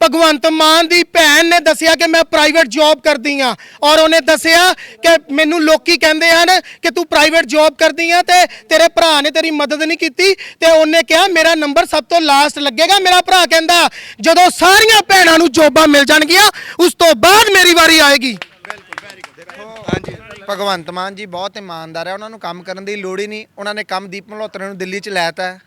ਭਗਵੰਤ ਮਾਨ ਦੀ ਭੈਣ ਨੇ ਦੱਸਿਆ ਕਿ ਮੈਂ ਪ੍ਰਾਈਵੇਟ ਜੌਬ ਕਰਦੀ ਆ, ਔਰ ਉਹਨੇ ਦੱਸਿਆ ਕਿ ਮੈਨੂੰ ਲੋਕੀ ਕਹਿੰਦੇ ਹਨ ਕਿ ਤੂੰ ਪ੍ਰਾਈਵੇਟ ਜੌਬ ਕਰਦੀ ਆ ਤੇ ਤੇਰੇ ਭਰਾ ਨੇ ਤੇਰੀ ਮਦਦ ਨਹੀਂ ਕੀਤੀ, ਤੇ ਉਹਨੇ ਕਿਹਾ ਮੇਰਾ ਨੰਬਰ ਸਭ ਤੋਂ ਲਾਸਟ ਲੱਗੇਗਾ। ਮੇਰਾ ਭਰਾ ਕਹਿੰਦਾ ਜਦੋਂ ਸਾਰੀਆਂ ਭੈਣਾਂ ਨੂੰ ਜੌਬਾਂ ਮਿਲ ਜਾਣਗੀਆਂ ਉਸ ਤੋਂ ਬਾਅਦ ਮੇਰੀ ਵਾਰੀ ਆਏਗੀ। ਭਗਵੰਤ ਮਾਨ ਜੀ ਬਹੁਤ ਇਮਾਨਦਾਰ ਹੈ। ਉਹਨਾਂ ਨੂੰ ਕੰਮ ਕਰਨ ਦੀ ਲੋੜ ਹੀ ਨਹੀਂ। ਉਹਨਾਂ ਨੇ ਕੰਮ ਦੀਪ ਮਲਹੋਤਰਾ ਨੂੰ ਦਿੱਲੀ 'ਚ ਲੈਤਾ,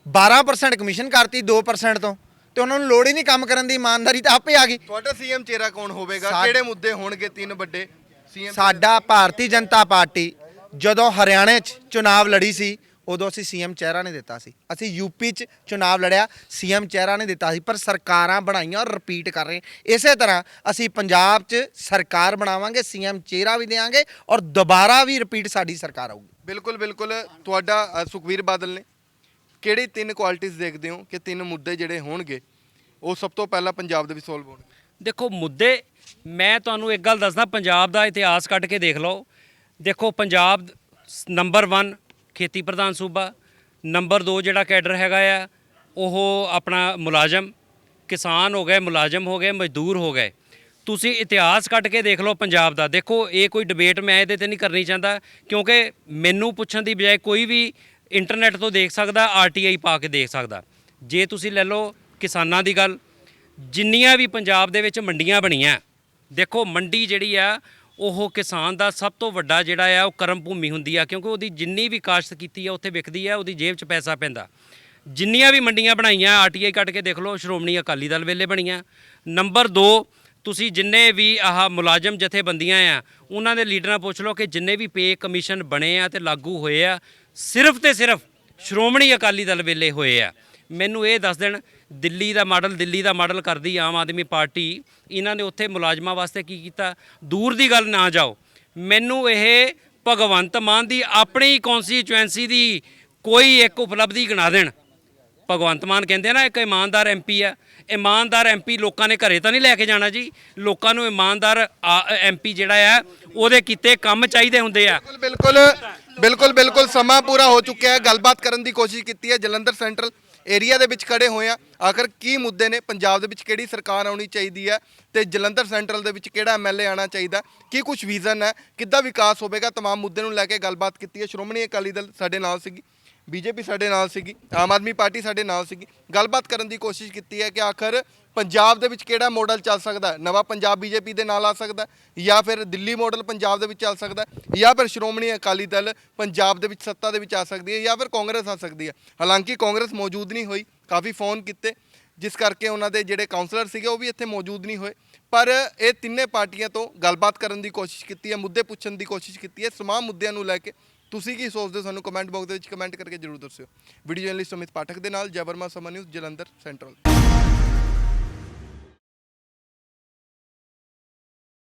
12% ਕਮਿਸ਼ਨ ਕਰਤੀ 2% ਤੋਂ, ਤੇ ਉਹਨਾਂ ਨੂੰ ਲੋੜ ਹੀ ਨਹੀਂ ਕੰਮ ਕਰਨ ਦੀ। ਇਮਾਨਦਾਰੀ ਤਾਂ ਆਪੇ ਆ ਗਈ। ਤੁਹਾਡਾ ਸੀਐਮ ਚਿਹਰਾ ਕੌਣ ਹੋਵੇਗਾ? ਸਾ- ਕਿਹੜੇ ਮੁੱਦੇ ਹੋਣਗੇ 3 ਵੱਡੇ ਸੀਐਮ? ਸਾਡਾ ਭਾਰਤੀ ਜਨਤਾ ਪਾਰਟੀ ਜਦੋਂ ਹਰਿਆਣੇ 'ਚ ਚੁਣਾਵ ਲੜੀ ਸੀ ਉਦੋਂ ਅਸੀਂ ਸੀਐਮ ਚਿਹਰਾ ਨਹੀਂ ਦਿੱਤਾ ਸੀ। ਅਸੀਂ ਯੂਪੀ 'ਚ ਚੁਣਾਵ ਲੜਿਆ, ਸੀਐਮ ਚਿਹਰਾ ਨਹੀਂ ਦਿੱਤਾ ਸੀ, ਪਰ ਸਰਕਾਰਾਂ ਬਣਾਈਆਂ ਔਰ ਰਿਪੀਟ ਕਰ ਰਹੇ। ਇਸੇ ਤਰ੍ਹਾਂ ਅਸੀਂ ਪੰਜਾਬ 'ਚ ਸਰਕਾਰ ਬਣਾਵਾਂਗੇ, ਸੀਐਮ ਚਿਹਰਾ ਵੀ ਦੇਵਾਂਗੇ ਔਰ ਦੁਬਾਰਾ ਵੀ ਰਿਪੀਟ ਸਾਡੀ ਸਰਕਾਰ ਆਊਗੀ। ਬਿਲਕੁਲ ਤੁਹਾਡਾ ਸੁਖਬੀਰ ਬਾਦਲ ਨੇ ਕਿਹੜੀ 3 ਕੁਆਲਿਟੀਆਂ ਦੇਖਦੇ ਹੋ ਕਿ 3 ਮੁੱਦੇ ਜਿਹੜੇ ਹੋਣਗੇ ਉਹ ਸਭ ਤੋਂ ਪਹਿਲਾਂ ਪੰਜਾਬ ਦੇ ਵਿੱਚ ਸੋਲਵ ਹੋਣਗੇ? ਦੇਖੋ ਮੁੱਦੇ, ਮੈਂ ਤੁਹਾਨੂੰ ਇੱਕ ਗੱਲ ਦੱਸਦਾ, ਪੰਜਾਬ ਦਾ ਇਤਿਹਾਸ ਕੱਢ ਕੇ ਦੇਖ ਲਓ। ਦੇਖੋ ਪੰਜਾਬ ਨੰਬਰ 1 ਖੇਤੀ ਪ੍ਰਧਾਨ ਸੂਬਾ, ਨੰਬਰ 2 ਜਿਹੜਾ ਕੈਡਰ ਹੈਗਾ ਆ ਉਹ ਆਪਣਾ ਮੁਲਾਜ਼ਮ, ਕਿਸਾਨ ਹੋ ਗਏ, ਮੁਲਾਜ਼ਮ ਹੋ ਗਏ, ਮਜ਼ਦੂਰ ਹੋ ਗਏ। ਤੁਸੀਂ ਇਤਿਹਾਸ ਕੱਢ ਕੇ ਦੇਖ ਲਓ ਪੰਜਾਬ ਦਾ। ਦੇਖੋ ਇਹ ਕੋਈ ਡਿਬੇਟ ਮੈਂ ਇਹਦੇ ਤੇ ਨਹੀਂ ਕਰਨੀ ਚਾਹੁੰਦਾ, ਕਿਉਂਕਿ ਮੈਨੂੰ ਪੁੱਛਣ ਦੀ ਬਜਾਏ ਕੋਈ ਵੀ ਇੰਟਰਨੈਟ ਤੋਂ ਦੇਖ ਸਕਦਾ, ਆਰਟੀਆਈ ਪਾ ਕੇ ਦੇਖ ਸਕਦਾ। ਜੇ ਤੁਸੀਂ ਲੈ ਲਓ ਕਿਸਾਨਾਂ ਦੀ ਗੱਲ, ਜਿੰਨੀਆਂ ਵੀ ਪੰਜਾਬ ਦੇ ਵਿੱਚ ਮੰਡੀਆਂ ਬਣੀਆਂ, ਦੇਖੋ ਮੰਡੀ ਜਿਹੜੀ ਆ ਉਹ ਕਿਸਾਨ ਦਾ ਸਭ ਤੋਂ ਵੱਡਾ ਜਿਹੜਾ ਆ ਉਹ ਕਰਮ ਭੂਮੀ ਹੁੰਦੀ ਆ, ਕਿਉਂਕਿ ਉਹਦੀ ਜਿੰਨੀ ਵੀ ਕਾਸ਼ਤ ਕੀਤੀ ਆ ਉੱਥੇ ਵਿਕਦੀ ਆ, ਉਹਦੀ ਜੇਬ 'ਚ ਪੈਸਾ ਪੈਂਦਾ। ਜਿੰਨੀਆਂ ਵੀ ਮੰਡੀਆਂ ਬਣਾਈਆਂ ਆਰਟੀਆਈ ਕੱਢ ਕੇ ਦੇਖ ਲਓ, ਸ਼੍ਰੋਮਣੀ ਅਕਾਲੀ ਦਲ ਵੇਲੇ ਬਣੀਆਂ। ਨੰਬਰ 2, ਤੁਸੀਂ ਜਿੰਨੇ ਵੀ ਆਹ ਮੁਲਾਜ਼ਮ ਜਥੇਬੰਦੀਆਂ ਆ ਉਹਨਾਂ ਦੇ ਲੀਡਰਾਂ ਪੁੱਛ ਲਓ ਕਿ ਜਿੰਨੇ ਵੀ ਪੇ ਕਮਿਸ਼ਨ ਬਣੇ ਆ ਤੇ ਲਾਗੂ ਹੋਏ ਆ, ਸਿਰਫ ਤੇ ਸਿਰਫ ਸ਼੍ਰੋਮਣੀ ਅਕਾਲੀ ਦਲ ਵੇਲੇ ਹੋਏ ਆ। ਮੈਨੂੰ ਇਹ ਦੱਸ ਦੇਣ, ਦਿੱਲੀ ਦਾ ਮਾਡਲ ਕਰਦੀ ਆਮ ਆਦਮੀ ਪਾਰਟੀ, ਇਹਨਾਂ ਨੇ ਉੱਥੇ ਮੁਲਾਜ਼ਮਾਂ ਵਾਸਤੇ ਕੀ ਕੀਤਾ? ਦੂਰ ਦੀ ਗੱਲ ਨਾ ਜਾਓ, ਮੈਨੂੰ ਇਹ ਭਗਵੰਤ ਮਾਨ ਦੀ ਆਪਣੀ ਕੌਂਸਟੀਚੁਐਂਸੀ ਦੀ ਕੋਈ ਇੱਕ ਉਪਲਬਧੀ ਗਿਣਾ ਦੇਣ। ਭਗਵੰਤ ਮਾਨ ਕਹਿੰਦੇ ਨਾ ਇੱਕ ਇਮਾਨਦਾਰ ਐਮਪੀ ਆ। ਇਮਾਨਦਾਰ ਐਮਪੀ ਲੋਕਾਂ ਨੇ ਘਰੇ ਤਾਂ ਨਹੀਂ ਲੈ ਕੇ ਜਾਣਾ ਜੀ। ਲੋਕਾਂ ਨੂੰ ਇਮਾਨਦਾਰ ਐਮਪੀ ਜਿਹੜਾ ਆ ਉਹਦੇ ਕੀਤੇ ਕੰਮ ਚਾਹੀਦੇ ਹੁੰਦੇ ਆ। ਬਿਲਕੁਲ ਸਮਾਂ ਪੂਰਾ ਹੋ ਚੁੱਕਿਆ ਹੈ। ਗੱਲਬਾਤ ਕਰਨ ਦੀ ਕੋਸ਼ਿਸ਼ ਕੀਤੀ ਹੈ, ਜਲੰਧਰ ਸੈਂਟਰਲ ਏਰੀਆ ਦੇ ਵਿੱਚ ਖੜੇ ਹੋਏ ਆ। ਆਖਰ ਕੀ ਮੁੱਦੇ ਨੇ, ਪੰਜਾਬ ਦੇ ਵਿੱਚ ਕਿਹੜੀ ਸਰਕਾਰ ਆਉਣੀ ਚਾਹੀਦੀ ਹੈ ਤੇ ਜਲੰਧਰ ਸੈਂਟਰਲ ਦੇ ਵਿੱਚ ਕਿਹੜਾ ਐਮਐਲਏ ਆਉਣਾ ਚਾਹੀਦਾ, ਕੀ ਕੁਝ ਵਿਜ਼ਨ ਹੈ, ਕਿੱਦਾਂ ਵਿਕਾਸ ਹੋਵੇਗਾ, ਤਮਾਮ ਮੁੱਦੇ ਨੂੰ ਲੈ ਕੇ ਗੱਲਬਾਤ ਕੀਤੀ ਹੈ। ਸ਼੍ਰੋਮਣੀ ਅਕਾਲੀ ਦਲ ਸਾਡੇ ਨਾਲ ਸੀਗੀ, ਬੀਜੇਪੀ ਸਾਡੇ ਨਾਲ ਸੀਗੀ, ਆਮ ਆਦਮੀ ਪਾਰਟੀ ਸਾਡੇ ਨਾਲ ਸੀਗੀ। ਗੱਲਬਾਤ ਕਰਨ ਦੀ ਕੋਸ਼ਿਸ਼ ਕੀਤੀ ਹੈ ਕਿ ਆਖਰ ਪੰਜਾਬ ਦੇ ਵਿੱਚ ਕਿਹੜਾ ਮਾਡਲ ਚੱਲ ਸਕਦਾ। ਨਵਾਂ ਪੰਜਾਬ ਬੀਜੇਪੀ ਦੇ ਨਾਲ ਆ ਸਕਦਾ, ਜਾਂ ਫਿਰ ਦਿੱਲੀ ਮਾਡਲ ਪੰਜਾਬ ਦੇ ਵਿੱਚ ਚੱਲ ਸਕਦਾ, ਜਾਂ ਫਿਰ ਸ਼੍ਰੋਮਣੀ ਅਕਾਲੀ ਦਲ ਪੰਜਾਬ ਦੇ ਵਿੱਚ ਸੱਤਾ ਦੇ ਵਿੱਚ ਆ ਸਕਦੀ ਹੈ, ਜਾਂ ਫਿਰ ਕਾਂਗਰਸ ਆ ਸਕਦੀ ਹੈ। ਹਾਲਾਂਕਿ ਕਾਂਗਰਸ ਮੌਜੂਦ ਨਹੀਂ ਹੋਈ, ਕਾਫੀ ਫੋਨ ਕੀਤੇ ਜਿਸ ਕਰਕੇ ਉਹਨਾਂ ਦੇ ਜਿਹੜੇ ਕਾਉਂਸਲਰ ਸੀਗੇ ਉਹ ਵੀ ਇੱਥੇ ਮੌਜੂਦ ਨਹੀਂ ਹੋਏ। ਪਰ ਇਹ ਤਿੰਨੇ ਪਾਰਟੀਆਂ ਤੋਂ ਗੱਲਬਾਤ ਕਰਨ ਦੀ ਕੋਸ਼ਿਸ਼ ਕੀਤੀ ਹੈ, ਮੁੱਦੇ ਪੁੱਛਣ ਦੀ ਕੋਸ਼ਿਸ਼ ਕੀਤੀ ਹੈ। ਤਮਾਮ ਮੁੱਦਿਆਂ ਨੂੰ ਲੈ ਕੇ ਤੁਸੀਂ ਕੀ ਸੋਚਦੇ ਹੋ ਸਾਨੂੰ ਕਮੈਂਟ ਬਾਕਸ ਦੇ ਵਿੱਚ ਕਮੈਂਟ ਕਰਕੇ ਜ਼ਰੂਰ ਦੱਸਿਓ। ਵੀਡੀਓ ਜਰਨਲਿਸਟ ਅਮਿਤ ਪਾਠਕ ਦੇ ਨਾਲ ਜੈ ਵਰਮਾ, ਸਮਾ ਨਿਊਜ਼, ਜਲੰਧਰ ਸੈਂਟਰਲ।